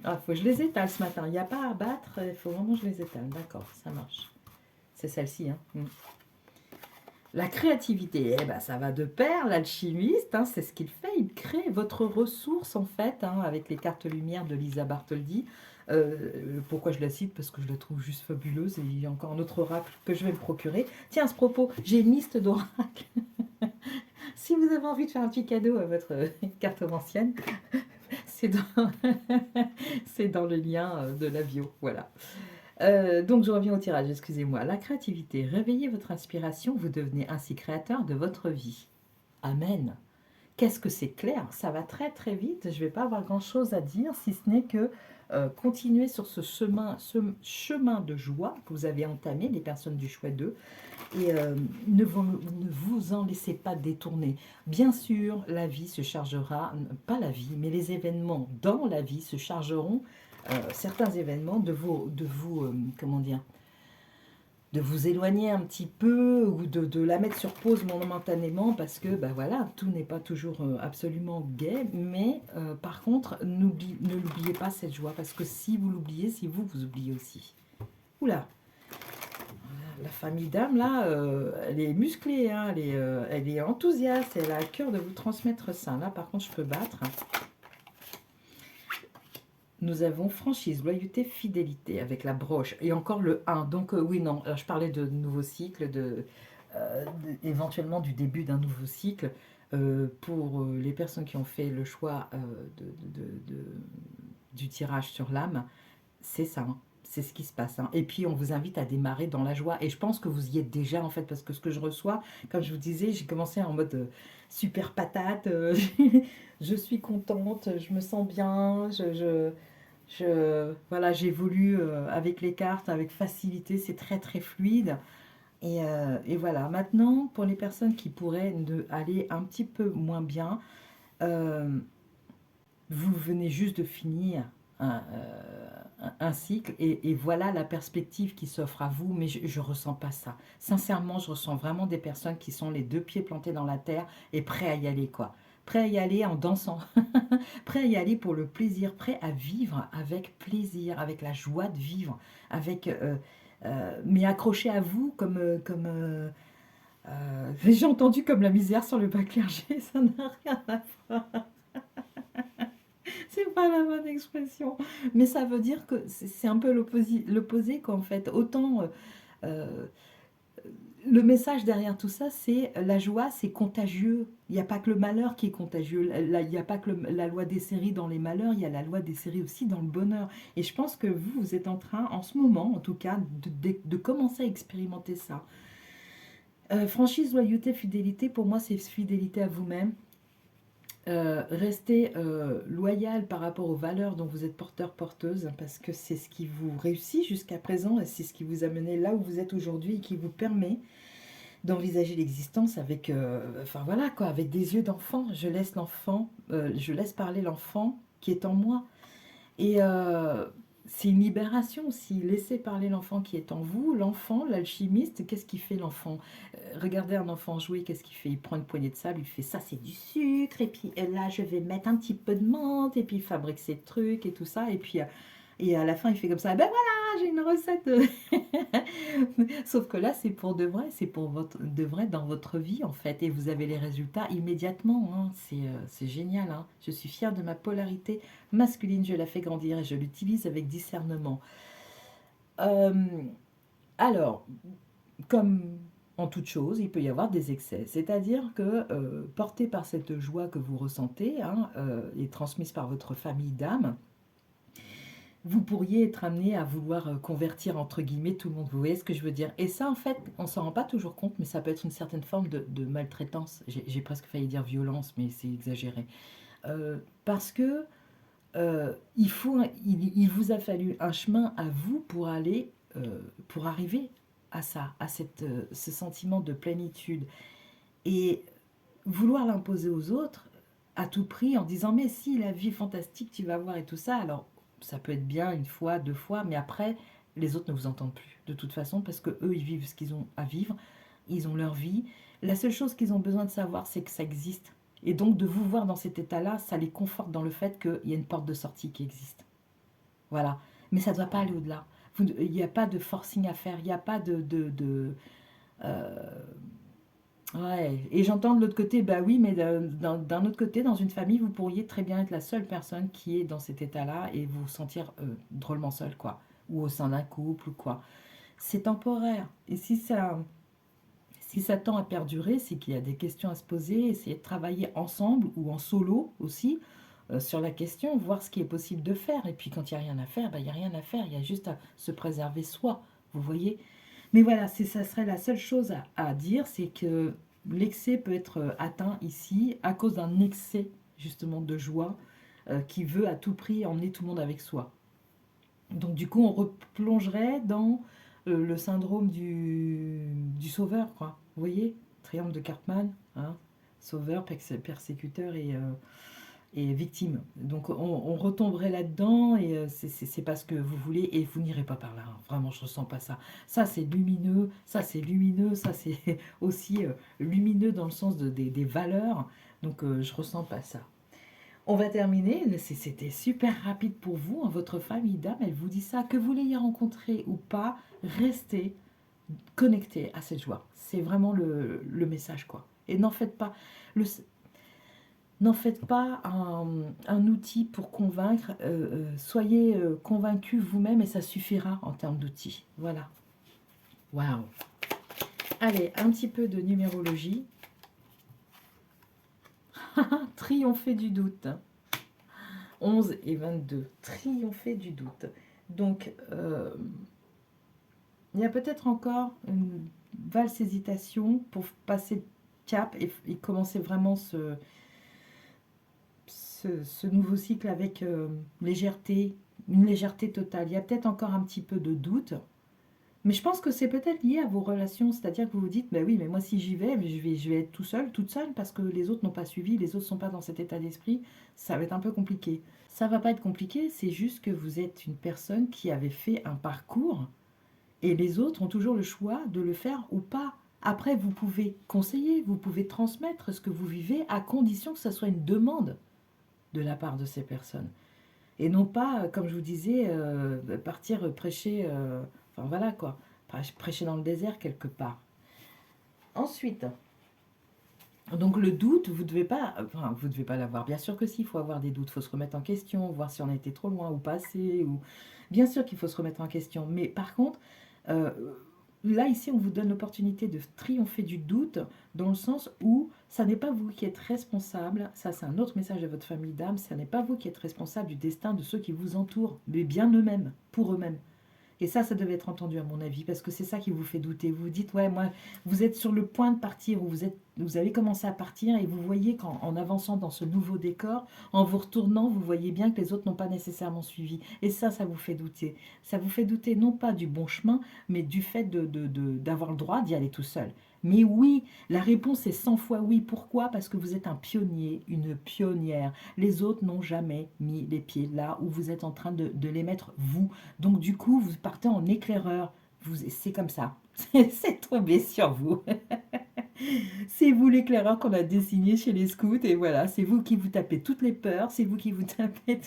Ah, faut que je les étale ce matin. Il n'y a pas à battre, il faut vraiment que je les étale. D'accord, ça marche. C'est celle-ci. Hein. La créativité, eh ben, ça va de pair. L'alchimiste, hein, c'est ce qu'il fait. Il crée votre ressource, en fait, hein, avec les cartes lumière de Lisa Bartholdi. Pourquoi je la cite? Parce que je la trouve juste fabuleuse. Et il y a encore un autre oracle que je vais me procurer. Tiens, à ce propos, j'ai une liste d'oracles. Si vous avez envie de faire un petit cadeau à votre cartomancienne, c'est dans, c'est dans le lien de la bio. Voilà. Donc je reviens au tirage, excusez-moi. La créativité. Réveillez votre inspiration, vous devenez ainsi créateur de votre vie. Amen. Qu'est-ce que c'est clair? Ça va très très vite. Je ne vais pas avoir grand-chose à dire, si ce n'est que continuer sur ce chemin de joie que vous avez entamé, les personnes du choix 2, et ne vous en laissez pas détourner. Bien sûr, la vie se chargera, pas la vie, mais les événements dans la vie se chargeront, certains événements comment dire, de vous éloigner un petit peu ou de la mettre sur pause momentanément parce que bah voilà, tout n'est pas toujours absolument gai, mais par contre, ne l'oubliez pas cette joie parce que si vous l'oubliez, si vous oubliez aussi. Oula, la famille d'âme là, elle est musclée, hein, elle est enthousiaste, elle a à cœur de vous transmettre ça. Là par contre, je peux battre. Nous avons franchise, loyauté, fidélité avec la broche. Et encore le 1. Donc oui, non, alors, je parlais de nouveau cycle, éventuellement du début d'un nouveau cycle. Pour les personnes qui ont fait le choix du tirage sur l'âme, c'est ça, hein. C'est ce qui se passe, hein. Et puis on vous invite à démarrer dans la joie. Et je pense que vous y êtes déjà en fait, parce que ce que je reçois, comme je vous disais, j'ai commencé en mode super patate. Je suis contente, je me sens bien, voilà, j'évolue avec les cartes, avec facilité, c'est très très fluide. Et voilà, maintenant, pour les personnes qui pourraient aller un petit peu moins bien, euh, vous venez juste de finir un cycle et voilà la perspective qui s'offre à vous, mais je ne ressens pas ça. Sincèrement, je ressens vraiment des personnes qui sont les deux pieds plantés dans la terre et prêts à y aller, quoi. Prêts à y aller en dansant, prêts à y aller pour le plaisir, prêts à vivre avec plaisir, avec la joie de vivre, mais accrochés à vous j'ai entendu comme la misère sur le bas clergé, ça n'a rien à voir. C'est pas la bonne expression. Mais ça veut dire que c'est un peu l'opposé qu'en fait. Autant euh, le message derrière tout ça, c'est la joie, c'est contagieux. Il n'y a pas que le malheur qui est contagieux. Il n'y a pas que la loi des séries dans les malheurs, il y a la loi des séries aussi dans le bonheur. Et je pense que vous êtes en train, en ce moment en tout cas, de commencer à expérimenter ça. Franchise, loyauté, fidélité, pour moi, c'est fidélité à vous-même. Restez loyal par rapport aux valeurs dont vous êtes porteur, porteuse, parce que c'est ce qui vous réussit jusqu'à présent et c'est ce qui vous a mené là où vous êtes aujourd'hui et qui vous permet d'envisager l'existence avec, enfin voilà quoi, avec des yeux d'enfant. Je laisse parler l'enfant qui est en moi. Et c'est une libération aussi. Laissez parler l'enfant qui est en vous. L'enfant, l'alchimiste, qu'est-ce qu'il fait l'enfant? Regardez un enfant jouer, qu'est-ce qu'il fait? Il prend une poignée de sable, il fait ça, c'est du sucre. Et puis là, je vais mettre un petit peu de menthe. Et puis il fabrique ses trucs et tout ça. Et à la fin, il fait comme ça. Ben voilà, j'ai une recette. Sauf que là, c'est pour de vrai, c'est pour de vrai dans votre vie en fait. Et vous avez les résultats immédiatement, hein. C'est génial, hein. Je suis fière de ma polarité masculine, je la fais grandir et je l'utilise avec discernement. Euh, alors, comme en toute chose, il peut y avoir des excès. C'est-à-dire que, porté par cette joie que vous ressentez, hein, et transmise par votre famille d'âme, vous pourriez être amené à vouloir convertir entre guillemets tout le monde. Vous voyez ce que je veux dire? Et ça, en fait, on s'en rend pas toujours compte, mais ça peut être une certaine forme de maltraitance. J'ai presque failli dire violence, mais c'est exagéré. Parce que il vous a fallu un chemin à vous pour arriver à ça, à ce sentiment de plénitude. Et vouloir l'imposer aux autres à tout prix en disant mais si la vie fantastique tu vas voir et tout ça, alors ça peut être bien une fois, deux fois, mais après les autres ne vous entendent plus de toute façon parce que eux ils vivent ce qu'ils ont à vivre, ils ont leur vie. La seule chose qu'ils ont besoin de savoir c'est que ça existe. Et donc de vous voir dans cet état-là, ça les conforte dans le fait qu'il y a une porte de sortie qui existe. Voilà. Mais ça ne doit pas aller au-delà. Il n'y a pas de forcing à faire, il n'y a pas euh, ouais, et j'entends de l'autre côté, bah oui, mais d'un autre côté, dans une famille, vous pourriez très bien être la seule personne qui est dans cet état-là et vous sentir drôlement seul, quoi. Ou au sein d'un couple, ou quoi. C'est temporaire. Et si Si ça tend à perdurer, c'est qu'il y a des questions à se poser, essayer de travailler ensemble ou en solo aussi sur la question, voir ce qui est possible de faire. Et puis quand il n'y a rien à faire, ben, il n'y a rien à faire, il y a juste à se préserver soi, vous voyez. Mais voilà, ça serait la seule chose à dire, c'est que l'excès peut être atteint ici à cause d'un excès justement de joie qui veut à tout prix emmener tout le monde avec soi. Donc du coup, on replongerait dans le syndrome du sauveur, quoi. Vous voyez? Triangle de Cartman, hein? Sauveur, persécuteur et victime. Donc on retomberait là-dedans et c'est pas ce que vous voulez et vous n'irez pas par là, hein. Vraiment, je ressens pas ça. Ça, c'est lumineux, ça c'est aussi lumineux dans le sens des valeurs. Donc je ressens pas ça. On va terminer. C'était super rapide pour vous, hein. Votre famille d'âme, elle vous dit ça. Que vous l'ayez rencontré ou pas, restez connecté à cette joie. C'est vraiment le message, quoi. Et n'en faites pas, le, n'en faites pas un outil pour convaincre. Soyez convaincu vous-même et ça suffira en termes d'outils. Voilà. Waouh. Allez, un petit peu de numérologie. Triompher du doute. 11 et 22. Triompher du doute. Donc, il y a peut-être encore une valse hésitation pour passer le cap et commencer vraiment ce nouveau cycle avec légèreté, une légèreté totale. Il y a peut-être encore un petit peu de doute, mais je pense que c'est peut-être lié à vos relations, c'est-à-dire que vous vous dites, bah oui, mais moi si j'y vais, je vais être tout seul, toute seule, parce que les autres n'ont pas suivi, les autres ne sont pas dans cet état d'esprit, ça va être un peu compliqué. Ça va pas être compliqué, c'est juste que vous êtes une personne qui avait fait un parcours, et les autres ont toujours le choix de le faire ou pas. Après, vous pouvez conseiller, vous pouvez transmettre ce que vous vivez, à condition que ça soit une demande de la part de ces personnes. Et non pas, comme je vous disais, partir prêcher, enfin voilà quoi, prêcher dans le désert quelque part. Ensuite, donc le doute, vous devez pas, enfin vous devez pas l'avoir. Bien sûr que si, il faut avoir des doutes, il faut se remettre en question, voir si on a été trop loin ou pas assez, ou bien sûr qu'il faut se remettre en question. Mais par contre, euh, là ici, on vous donne l'opportunité de triompher du doute, dans le sens où ça n'est pas vous qui êtes responsable. Ça, c'est un autre message de votre famille d'âme. Ça n'est pas vous qui êtes responsable du destin de ceux qui vous entourent, mais bien eux-mêmes, pour eux-mêmes. Et ça devait être entendu à mon avis, parce que c'est ça qui vous fait douter. Vous vous dites, ouais, moi, vous êtes sur le point de partir, ou vous avez commencé à partir, et vous voyez qu'en avançant dans ce nouveau décor, en vous retournant, vous voyez bien que les autres n'ont pas nécessairement suivi. Et ça vous fait douter. Ça vous fait douter non pas du bon chemin, mais du fait d'avoir le droit d'y aller tout seul. Mais oui, la réponse est 100 fois oui. Pourquoi? Parce que vous êtes un pionnier, une pionnière. Les autres n'ont jamais mis les pieds là où vous êtes en train de les mettre, vous. Donc du coup, vous partez en éclaireur. C'est comme ça. C'est tombé sur vous. C'est vous l'éclaireur qu'on a dessiné chez les scouts. Et voilà, c'est vous qui vous tapez toutes les peurs. C'est vous qui vous tapez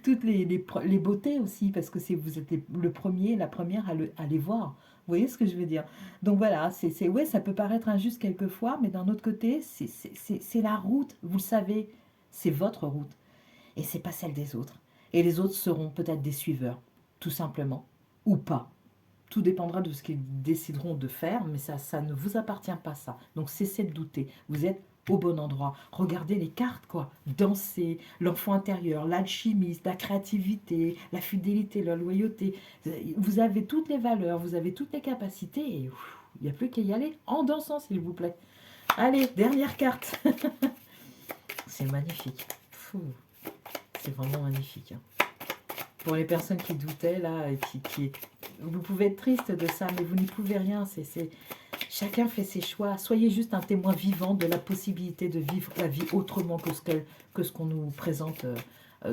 toutes les beautés aussi. Parce que vous êtes le premier, la première à les voir. Vous voyez ce que je veux dire? Donc voilà, ouais, ça peut paraître injuste quelquefois. Mais d'un autre côté, c'est la route. Vous le savez, c'est votre route. Et c'est pas celle des autres. Et les autres seront peut-être des suiveurs, tout simplement, ou pas. Tout dépendra de ce qu'ils décideront de faire, mais ça ne vous appartient pas, ça. Donc cessez de douter. Vous êtes au bon endroit. Regardez les cartes, quoi. Dansez, l'enfant intérieur, l'alchimiste, la créativité, la fidélité, la loyauté. Vous avez toutes les valeurs, vous avez toutes les capacités, et il n'y a plus qu'à y aller en dansant, s'il vous plaît. Allez, dernière carte. C'est magnifique. Fou. C'est vraiment magnifique, hein. Pour les personnes qui doutaient, là, et vous pouvez être triste de ça, mais vous n'y pouvez rien. Chacun fait ses choix. Soyez juste un témoin vivant de la possibilité de vivre la vie autrement que ce qu'on nous présente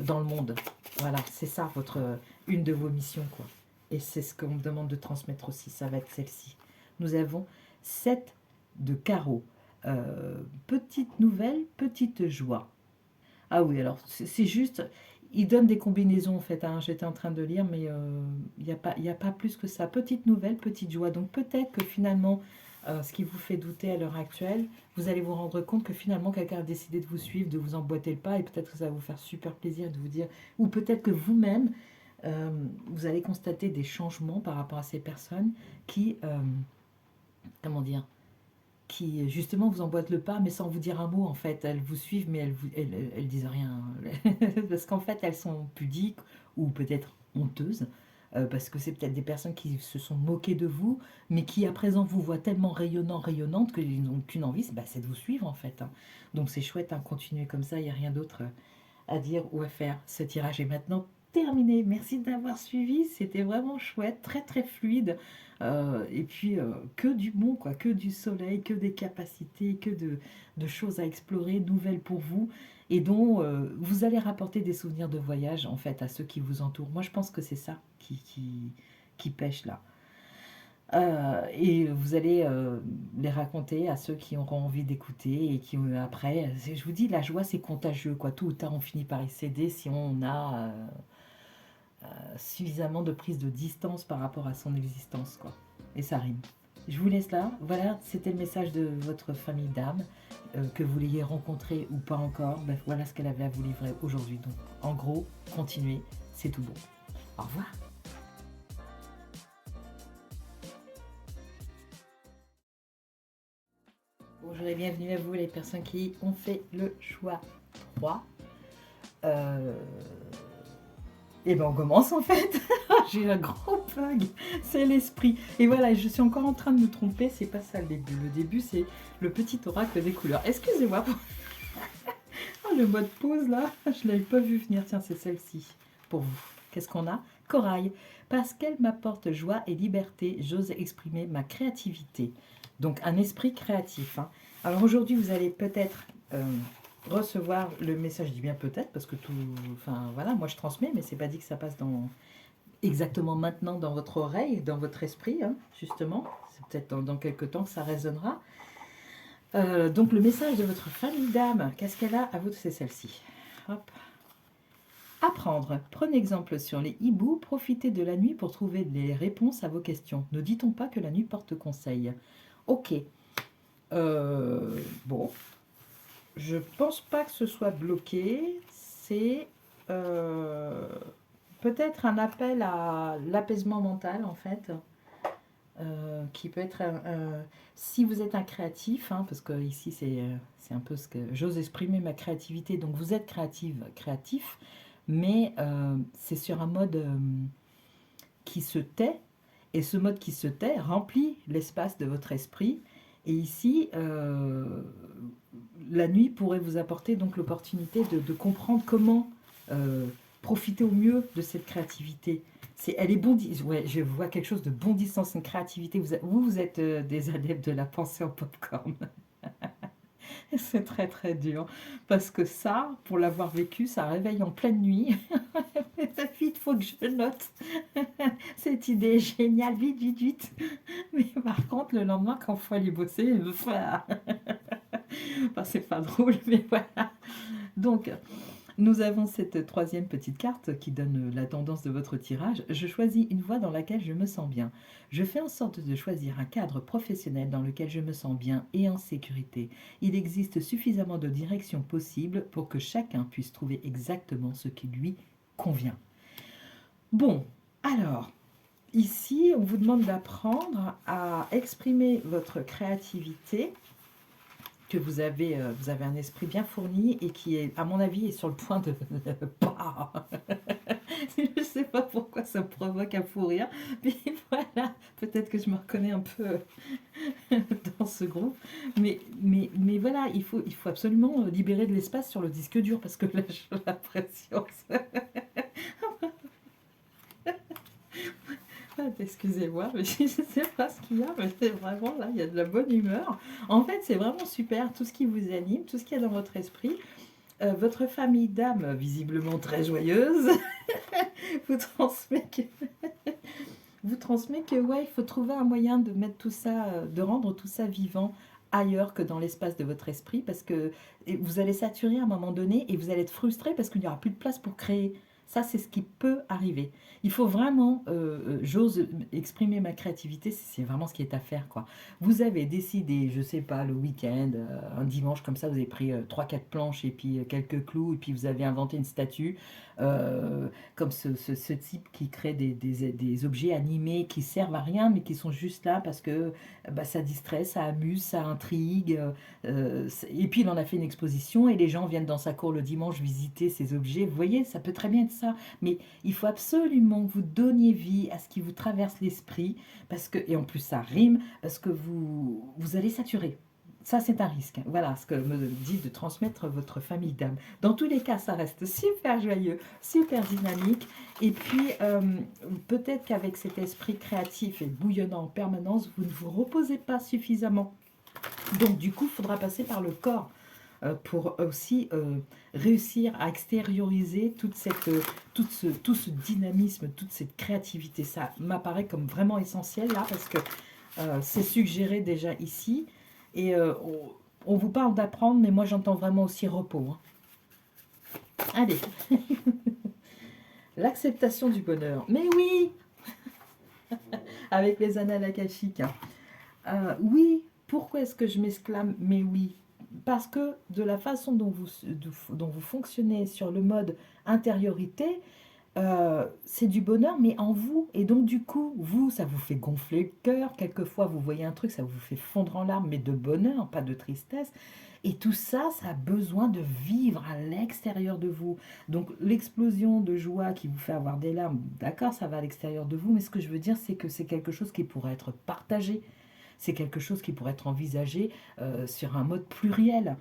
dans le monde. Voilà, c'est ça une de vos missions, quoi. Et c'est ce qu'on me demande de transmettre aussi. Ça va être celle-ci. Nous avons 7 de carreaux. Petite nouvelle, petite joie. Ah oui, alors c'est juste, il donne des combinaisons en fait, hein. J'étais en train de lire, mais il y a pas plus que ça. Petite nouvelle, petite joie. Donc peut-être que finalement, ce qui vous fait douter à l'heure actuelle, vous allez vous rendre compte que finalement quelqu'un a décidé de vous suivre, de vous emboîter le pas, et peut-être que ça va vous faire super plaisir de vous dire, ou peut-être que vous-même, vous allez constater des changements par rapport à ces personnes qui, comment dire, qui justement vous emboîtent le pas, mais sans vous dire un mot en fait. Elles vous suivent, mais elles disent rien. Parce qu'en fait, elles sont pudiques ou peut-être honteuses. Parce que c'est peut-être des personnes qui se sont moquées de vous, mais qui à présent vous voient tellement rayonnant, rayonnante qu'ils n'ont qu'une envie, c'est de vous suivre en fait, hein. Donc c'est chouette, hein, continuez comme ça, il n'y a rien d'autre à dire ou à faire. Ce tirage est maintenant terminé. Merci d'avoir suivi, c'était vraiment chouette, très très fluide. Et puis que du bon, quoi, que du soleil, que des capacités, que de choses à explorer, nouvelles pour vous, et dont vous allez rapporter des souvenirs de voyage en fait à ceux qui vous entourent. Moi je pense que c'est ça qui pêche là. Et vous allez les raconter à ceux qui auront envie d'écouter et qui après, je vous dis, la joie c'est contagieux, quoi. Tôt ou tard on finit par y céder si on a suffisamment de prise de distance par rapport à son existence, quoi. Et ça rime. Je vous laisse là. Voilà, c'était le message de votre famille d'âme, que vous l'ayez rencontrée ou pas encore. Ben, voilà ce qu'elle avait à vous livrer aujourd'hui. Donc, en gros, continuez, c'est tout bon. Au revoir. Bonjour et bienvenue à vous les personnes qui ont fait le choix 3. Et ben on commence en fait. J'ai un gros bug, c'est l'esprit. Et voilà, je suis encore en train de me tromper, c'est pas ça le début. Le début c'est le petit oracle des couleurs. Excusez-moi pour le mode pause là, je l'avais pas vu venir. Tiens, c'est celle-ci pour vous. Qu'est-ce qu'on a? Corail. Parce qu'elle m'apporte joie et liberté, j'ose exprimer ma créativité. Donc un esprit créatif, hein. Alors aujourd'hui, vous allez peut-être recevoir le message, je dis bien peut-être, parce que tout, enfin voilà, moi je transmets, mais c'est pas dit que ça passe exactement maintenant dans votre oreille, dans votre esprit, hein, justement. C'est peut-être dans quelques temps que ça résonnera. Donc le message de votre famille d'âme, qu'est-ce qu'elle a à vous? C'est celle-ci. Hop. Apprendre. Prenez exemple sur les hiboux. Profitez de la nuit pour trouver des réponses à vos questions. Ne dit-on pas que la nuit porte conseil? Ok. Bon. Je pense pas que ce soit bloqué. C'est peut-être un appel à l'apaisement mental, en fait. Qui peut être si vous êtes un créatif, hein, parce que ici c'est un peu ce que j'ose exprimer ma créativité, donc vous êtes créatif, mais c'est sur un mode qui se tait, et ce mode qui se tait remplit l'espace de votre esprit, et ici la nuit pourrait vous apporter donc l'opportunité de comprendre comment profiter au mieux de cette créativité. Elle est bondissante. Ouais, je vois quelque chose de bondissant, c'est une créativité. Vous êtes des adeptes de la pensée en popcorn. C'est très très dur. Parce que ça, pour l'avoir vécu, ça réveille en pleine nuit. Vite, il faut que je note. Cette idée est géniale, vite, vite, vite. Mais par contre, le lendemain, quand il faut aller bosser, enfin, c'est pas drôle, mais voilà. Donc, nous avons cette troisième petite carte qui donne la tendance de votre tirage. Je choisis une voie dans laquelle je me sens bien. Je fais en sorte de choisir un cadre professionnel dans lequel je me sens bien et en sécurité. Il existe suffisamment de directions possibles pour que chacun puisse trouver exactement ce qui lui convient. Bon, alors, ici, on vous demande d'apprendre à exprimer votre créativité, que vous avez un esprit bien fourni et qui est, à mon avis, est sur le point de... Je ne sais pas pourquoi ça me provoque un fou rire, mais voilà, peut-être que je me reconnais un peu dans ce groupe. Mais voilà, il faut absolument libérer de l'espace sur le disque dur, parce que là, j'ai l'impression... Excusez-moi, mais je ne sais pas ce qu'il y a, mais c'est vraiment là, il y a de la bonne humeur. En fait, c'est vraiment super, tout ce qui vous anime, tout ce qu'il y a dans votre esprit. Votre famille d'âme, visiblement très joyeuse, vous transmet que ouais, il faut trouver un moyen de mettre tout ça, de rendre tout ça vivant ailleurs que dans l'espace de votre esprit, parce que vous allez saturer à un moment donné et vous allez être frustré parce qu'il n'y aura plus de place pour créer. Ça, c'est ce qui peut arriver. Il faut vraiment, j'ose exprimer ma créativité, c'est vraiment ce qui est à faire, quoi. Vous avez décidé, je sais pas, le week-end, un dimanche comme ça, vous avez pris 3-4 planches et puis quelques clous, et puis vous avez inventé une statue, comme ce type qui crée des objets animés qui servent à rien, mais qui sont juste là parce que bah, ça distrait, ça amuse, ça intrigue. Et puis il en a fait une exposition et les gens viennent dans sa cour le dimanche visiter ces objets. Vous voyez, ça peut très bien être ça. Mais il faut absolument que vous donniez vie à ce qui vous traverse l'esprit, parce que, et en plus ça rime, parce que vous allez saturer. Ça, c'est un risque. Voilà ce que me dit de transmettre votre famille d'âme. Dans tous les cas, ça reste super joyeux, super dynamique. Et puis, peut-être qu'avec cet esprit créatif et bouillonnant en permanence, vous ne vous reposez pas suffisamment. Donc, du coup, il faudra passer par le corps pour aussi réussir à extérioriser tout ce dynamisme, toute cette créativité. Ça m'apparaît comme vraiment essentiel là, parce que c'est suggéré déjà ici. Et on vous parle d'apprendre, mais moi j'entends vraiment aussi repos. Hein. Allez, l'acceptation du bonheur. Mais oui, avec les annales akashiques. Hein. Oui, pourquoi est-ce que je m'exclame mais oui? Parce que de la façon dont vous fonctionnez sur le mode intériorité, c'est du bonheur, mais en vous. Et donc, du coup, vous, ça vous fait gonfler le cœur. Quelquefois, vous voyez un truc, ça vous fait fondre en larmes, mais de bonheur, pas de tristesse. Et tout ça, ça a besoin de vivre à l'extérieur de vous. Donc, l'explosion de joie qui vous fait avoir des larmes, d'accord, ça va à l'extérieur de vous, mais ce que je veux dire, c'est que c'est quelque chose qui pourrait être partagé. C'est quelque chose qui pourrait être envisagé sur un mode pluriel.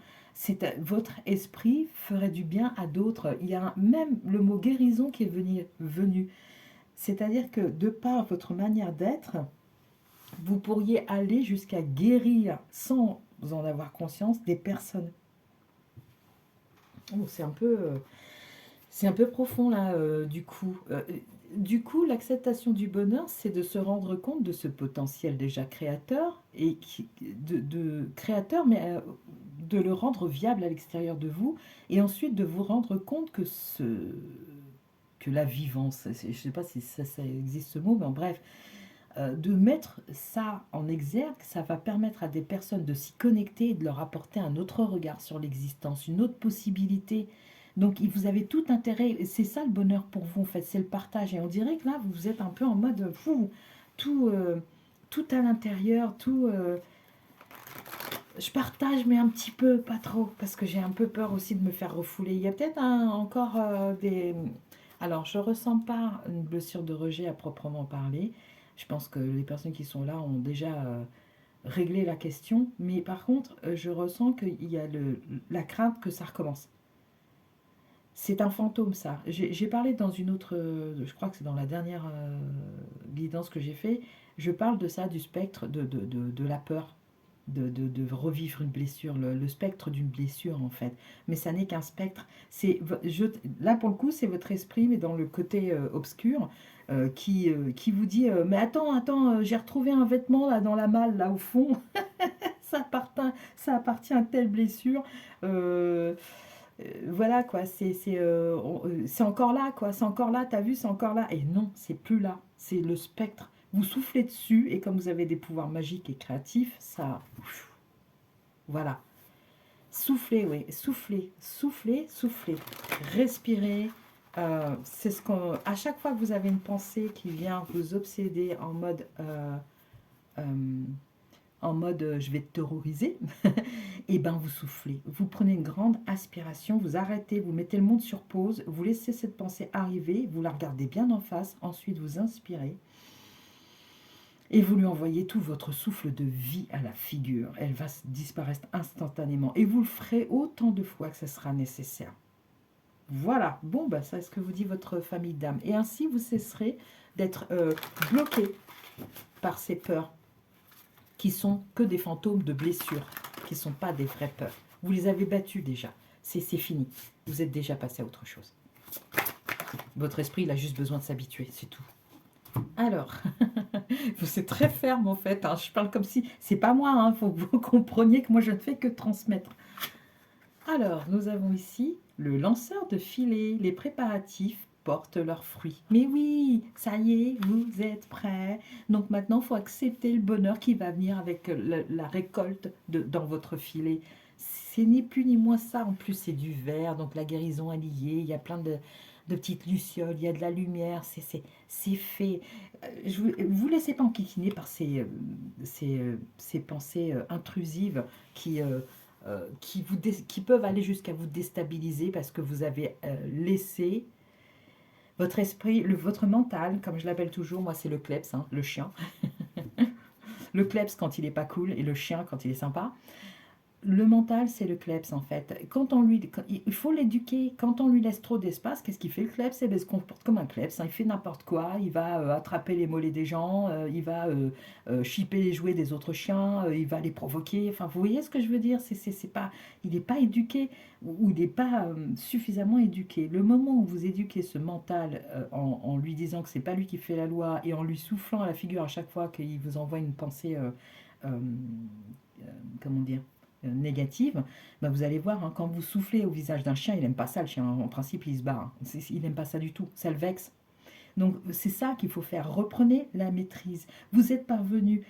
Votre esprit ferait du bien à d'autres. Il y a même le mot guérison qui est venu. C'est-à-dire que de par votre manière d'être, vous pourriez aller jusqu'à guérir sans en avoir conscience des personnes. Oh, c'est un peu profond là, du coup. Du coup, l'acceptation du bonheur, c'est de se rendre compte de ce potentiel déjà créateur, créateur, mais de le rendre viable à l'extérieur de vous, et ensuite de vous rendre compte que la vivance, je ne sais pas si ça existe ce mot, mais en bref, de mettre ça en exergue, ça va permettre à des personnes de s'y connecter et de leur apporter un autre regard sur l'existence, une autre possibilité. Donc vous avez tout intérêt, c'est ça le bonheur pour vous en fait, c'est le partage. Et on dirait que là, vous êtes un peu en mode fou, tout, tout à l'intérieur, tout... je partage, mais un petit peu, pas trop, parce que j'ai un peu peur aussi de me faire refouler. Il y a peut-être encore des... Alors, je ressens pas une blessure de rejet à proprement parler. Je pense que les personnes qui sont là ont déjà réglé la question. Mais par contre, je ressens qu'il y a la crainte que ça recommence. C'est un fantôme, ça. J'ai parlé dans une autre... je crois que c'est dans la dernière guidance que j'ai fait. Je parle de ça, du spectre de la peur. De revivre une blessure, le spectre d'une blessure en fait. Mais ça n'est qu'un spectre. Là pour le coup, c'est votre esprit, mais dans le côté obscur, qui vous dit mais attends, j'ai retrouvé un vêtement là dans la malle, là au fond. Ça appartient à telle blessure. Voilà quoi, c'est encore là quoi, c'est encore là, t'as vu, c'est encore là. Et non, c'est plus là, c'est le spectre. Vous soufflez dessus et comme vous avez des pouvoirs magiques et créatifs, ça... Voilà. Soufflez, oui. Soufflez. Respirez. C'est ce qu'on... À chaque fois que vous avez une pensée qui vient vous obséder en mode je vais te terroriser, et ben vous soufflez. Vous prenez une grande aspiration, vous arrêtez, vous mettez le monde sur pause, vous laissez cette pensée arriver, vous la regardez bien en face, ensuite vous inspirez. Et vous lui envoyez tout votre souffle de vie à la figure. Elle va disparaître instantanément. Et vous le ferez autant de fois que ce sera nécessaire. Voilà. Bon, bah, ça, c'est ce que vous dit votre famille d'âme. Et ainsi, vous cesserez d'être bloqué par ces peurs qui sont que des fantômes de blessures, qui ne sont pas des vraies peurs. Vous les avez battues déjà. C'est fini. Vous êtes déjà passé à autre chose. Votre esprit, il a juste besoin de s'habituer, c'est tout. Alors, c'est très ferme en fait, hein. Je parle comme si, c'est pas moi, il faut que vous compreniez que moi je ne fais que transmettre. Alors, nous avons ici le lanceur de filet, les préparatifs portent leurs fruits. Mais oui, ça y est, vous êtes prêts. Donc maintenant, il faut accepter le bonheur qui va venir avec la récolte dans votre filet. C'est ni plus ni moins ça. En plus, c'est du vert, donc la guérison est liée. Il y a plein de petites lucioles, il y a de la lumière, c'est fait. Vous laissez pas enquiquiner par ces pensées intrusives qui peuvent aller jusqu'à vous déstabiliser parce que vous avez laissé votre esprit, votre mental, comme je l'appelle toujours, moi c'est le kleps, hein, le chien. Le kleps quand il est pas cool et le chien quand il est sympa. Le mental, c'est le kleps en fait. Il faut l'éduquer. Quand on lui laisse trop d'espace, qu'est-ce qu'il fait le kleps? Eh bien, il se comporte comme un kleps, hein. Il fait n'importe quoi. Il va attraper les mollets des gens. Il va chipper les jouets des autres chiens. Il va les provoquer. Enfin, vous voyez ce que je veux dire? C'est pas, il n'est pas éduqué ou il n'est pas suffisamment éduqué. Le moment où vous éduquez ce mental en lui disant que c'est pas lui qui fait la loi et en lui soufflant à la figure à chaque fois qu'il vous envoie une pensée, euh, comment dire? Négative, bah vous allez voir, hein, quand vous soufflez au visage d'un chien, il n'aime pas ça, le chien, en principe, il se barre. Hein. Il n'aime pas ça du tout, ça le vexe. Donc, c'est ça qu'il faut faire. Reprenez la maîtrise. Vous êtes parvenu,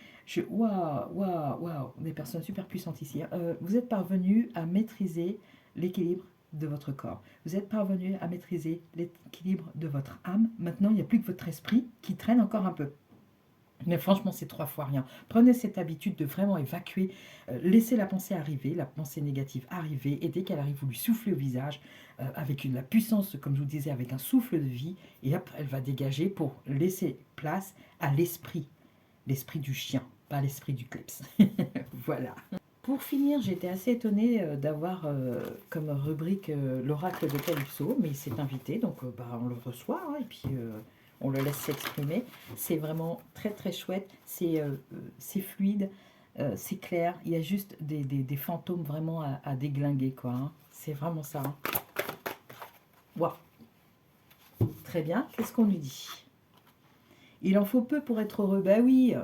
waouh, waouh, waouh, des personnes super puissantes ici. Hein. Vous êtes parvenu à maîtriser l'équilibre de votre corps. Vous êtes parvenu à maîtriser l'équilibre de votre âme. Maintenant, il n'y a plus que votre esprit qui traîne encore un peu. Mais franchement, c'est 3 fois rien. Prenez cette habitude de vraiment évacuer, laissez la pensée arriver, la pensée négative arriver, et dès qu'elle arrive, vous lui soufflez au visage, avec la puissance, comme je vous disais, avec un souffle de vie, et hop, elle va dégager pour laisser place à l'esprit du chien, pas l'esprit du kleps. Voilà. Pour finir, j'étais assez étonnée d'avoir comme rubrique l'oracle de Calypso, mais il s'est invité, donc bah, on le reçoit, hein, et puis on le laisse s'exprimer. C'est vraiment très très chouette, c'est fluide, c'est clair, il y a juste des fantômes vraiment à déglinguer, quoi. Hein. C'est vraiment ça. Hein. Wow. Très bien, qu'est-ce qu'on lui dit? Il en faut peu pour être heureux, bah oui.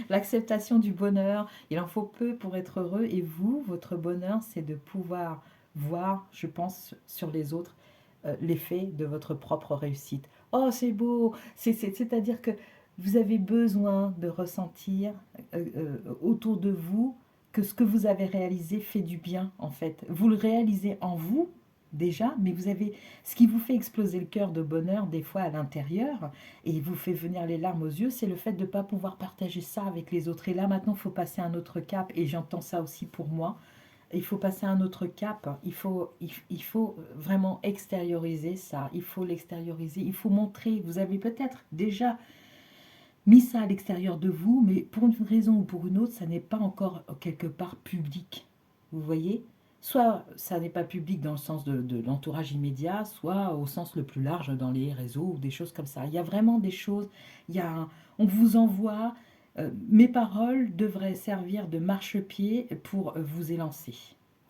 L'acceptation du bonheur, il en faut peu pour être heureux. Et vous, votre bonheur, c'est de pouvoir voir, je pense, sur les autres, l'effet de votre propre réussite. Oh, c'est beau. C'est-à-dire que vous avez besoin de ressentir autour de vous que ce que vous avez réalisé fait du bien, en fait. Vous le réalisez en vous, déjà, mais vous avez ce qui vous fait exploser le cœur de bonheur, des fois à l'intérieur, et il vous fait venir les larmes aux yeux, c'est le fait de ne pas pouvoir partager ça avec les autres. Et là, maintenant, il faut passer à un autre cap, et j'entends ça aussi pour moi. Il faut passer à un autre cap, il faut vraiment extérioriser ça, il faut l'extérioriser, il faut montrer, vous avez peut-être déjà mis ça à l'extérieur de vous, mais pour une raison ou pour une autre, ça n'est pas encore quelque part public. Vous voyez? Soit ça n'est pas public dans le sens de l'entourage immédiat, soit au sens le plus large dans les réseaux ou des choses comme ça. Il y a vraiment des choses, on vous envoie, mes paroles devraient servir de marchepied pour vous élancer.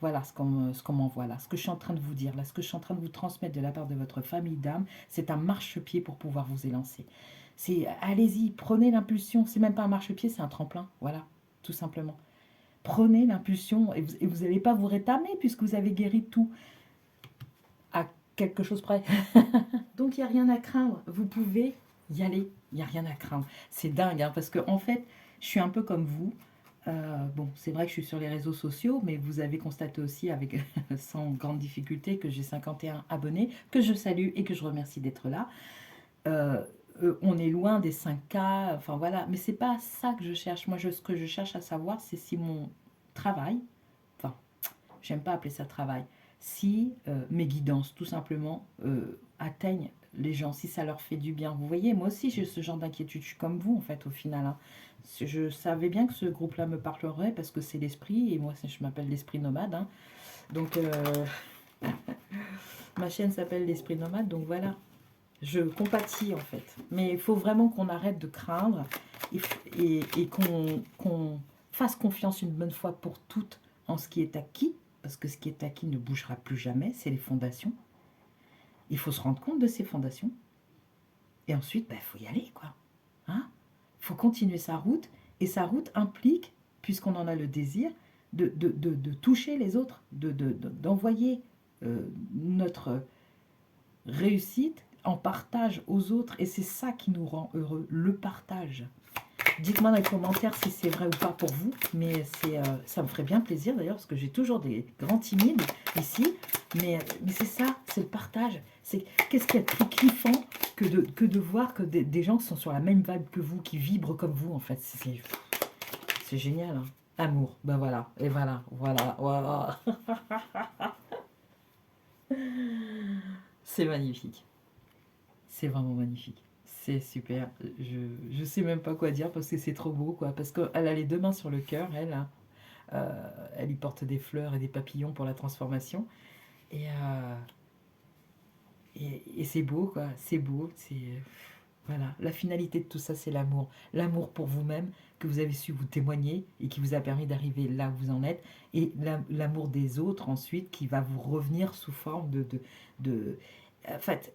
Voilà ce qu'on m'envoie là, ce que je suis en train de vous dire, là, ce que je suis en train de vous transmettre de la part de votre famille d'âme, c'est un marchepied pour pouvoir vous élancer. C'est allez-y, prenez l'impulsion. C'est même pas un marchepied, c'est un tremplin. Voilà, tout simplement. Prenez l'impulsion et vous n'allez pas vous rétamer puisque vous avez guéri tout à quelque chose près. Donc il n'y a rien à craindre. Vous pouvez y aller. Il n'y a rien à craindre. C'est dingue hein, parce que en fait, je suis un peu comme vous. Bon, c'est vrai que je suis sur les réseaux sociaux, mais vous avez constaté aussi avec sans grande difficulté que j'ai 51 abonnés, que je salue et que je remercie d'être là. On est loin des 5K, enfin voilà, mais c'est pas ça que je cherche. Moi, ce que je cherche à savoir, c'est si mon travail, enfin, j'aime pas appeler ça travail, si mes guidances, tout simplement, atteignent les gens, si ça leur fait du bien. Vous voyez, moi aussi, j'ai ce genre d'inquiétude. Je suis comme vous, en fait, au final. Hein. Je savais bien que ce groupe-là me parlerait parce que c'est l'esprit, et moi, je m'appelle l'esprit nomade. Hein. Donc, ma chaîne s'appelle l'esprit nomade, donc voilà. Je compatis en fait. Mais il faut vraiment qu'on arrête de craindre et qu'on fasse confiance une bonne fois pour toutes en ce qui est acquis, parce que ce qui est acquis ne bougera plus jamais, c'est les fondations. Il faut se rendre compte de ces fondations. Et ensuite, il faut y aller, quoi. Hein? Il faut continuer sa route, et sa route implique, puisqu'on en a le désir, de toucher les autres, d'envoyer notre réussite en partage aux autres. Et c'est ça qui nous rend heureux, le partage. Dites-moi dans les commentaires si c'est vrai ou pas pour vous, mais ça me ferait bien plaisir d'ailleurs, parce que j'ai toujours des grands timides ici, mais c'est ça, c'est le partage. Qu'est-ce qu'il y a de plus kiffant que de voir que des gens qui sont sur la même vibe que vous, qui vibrent comme vous, en fait. C'est génial, hein. Amour, ben voilà, et voilà, voilà. C'est magnifique. C'est vraiment magnifique. C'est super. Je sais même pas quoi dire parce que c'est trop beau, quoi. Parce qu'elle a les deux mains sur le cœur, elle, hein. Elle y porte des fleurs et des papillons pour la transformation. Et, et c'est beau, quoi. C'est beau. Voilà. La finalité de tout ça, c'est l'amour. L'amour pour vous-même, que vous avez su vous témoigner et qui vous a permis d'arriver là où vous en êtes. Et l'amour des autres, ensuite, qui va vous revenir sous forme de... En fait,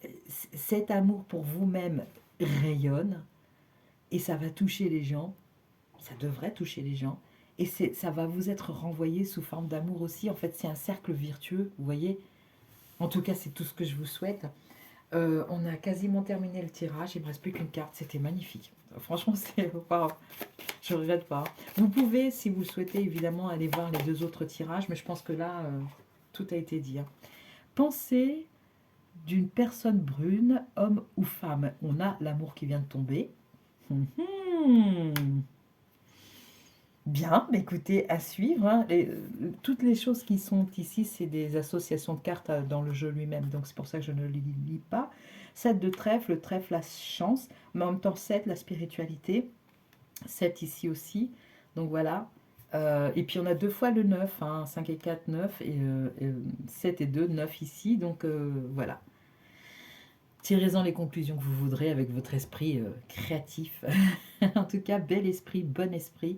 cet amour pour vous-même rayonne et ça va toucher les gens. Ça devrait toucher les gens. Et ça va vous être renvoyé sous forme d'amour aussi. En fait, c'est un cercle vertueux, vous voyez. En tout cas, c'est tout ce que je vous souhaite. On a quasiment terminé le tirage. Il ne me reste plus qu'une carte. C'était magnifique. Franchement, c'est... Wow. Je ne regrette pas. Vous pouvez, si vous le souhaitez, évidemment, aller voir les deux autres tirages. Mais je pense que là, tout a été dit. Pensez d'une personne brune, homme ou femme. On a l'amour qui vient de tomber. Bien, écoutez, à suivre, hein. Toutes les choses qui sont ici, c'est des associations de cartes dans le jeu lui-même, donc c'est pour ça que je ne les lis pas. 7 de trèfle, le trèfle, la chance, mais en même temps 7, la spiritualité. 7 ici aussi, donc voilà. Et puis on a deux fois le 9, hein, 5 et 4, 9, et 7 et 2, 9 ici, donc voilà. Tirez-en les conclusions que vous voudrez avec votre esprit créatif. En tout cas, bel esprit, bon esprit.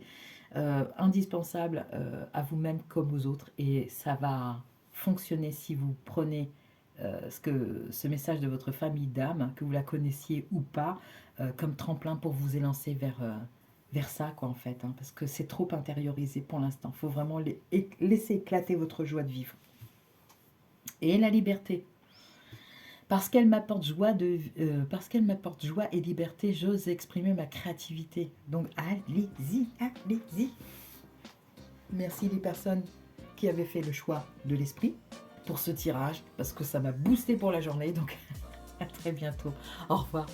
Indispensable à vous-même comme aux autres, et ça va fonctionner si vous prenez ce message de votre famille d'âme, que vous la connaissiez ou pas, comme tremplin pour vous élancer vers ça, quoi, en fait, hein, parce que c'est trop intériorisé pour l'instant. Il faut vraiment laisser éclater votre joie de vivre. Et la liberté. Parce qu'elle m'apporte joie, parce qu'elle m'apporte joie et liberté, j'ose exprimer ma créativité. Donc allez-y, allez-y. Merci les personnes qui avaient fait le choix de l'esprit pour ce tirage, parce que ça m'a boosté pour la journée. Donc à très bientôt. Au revoir.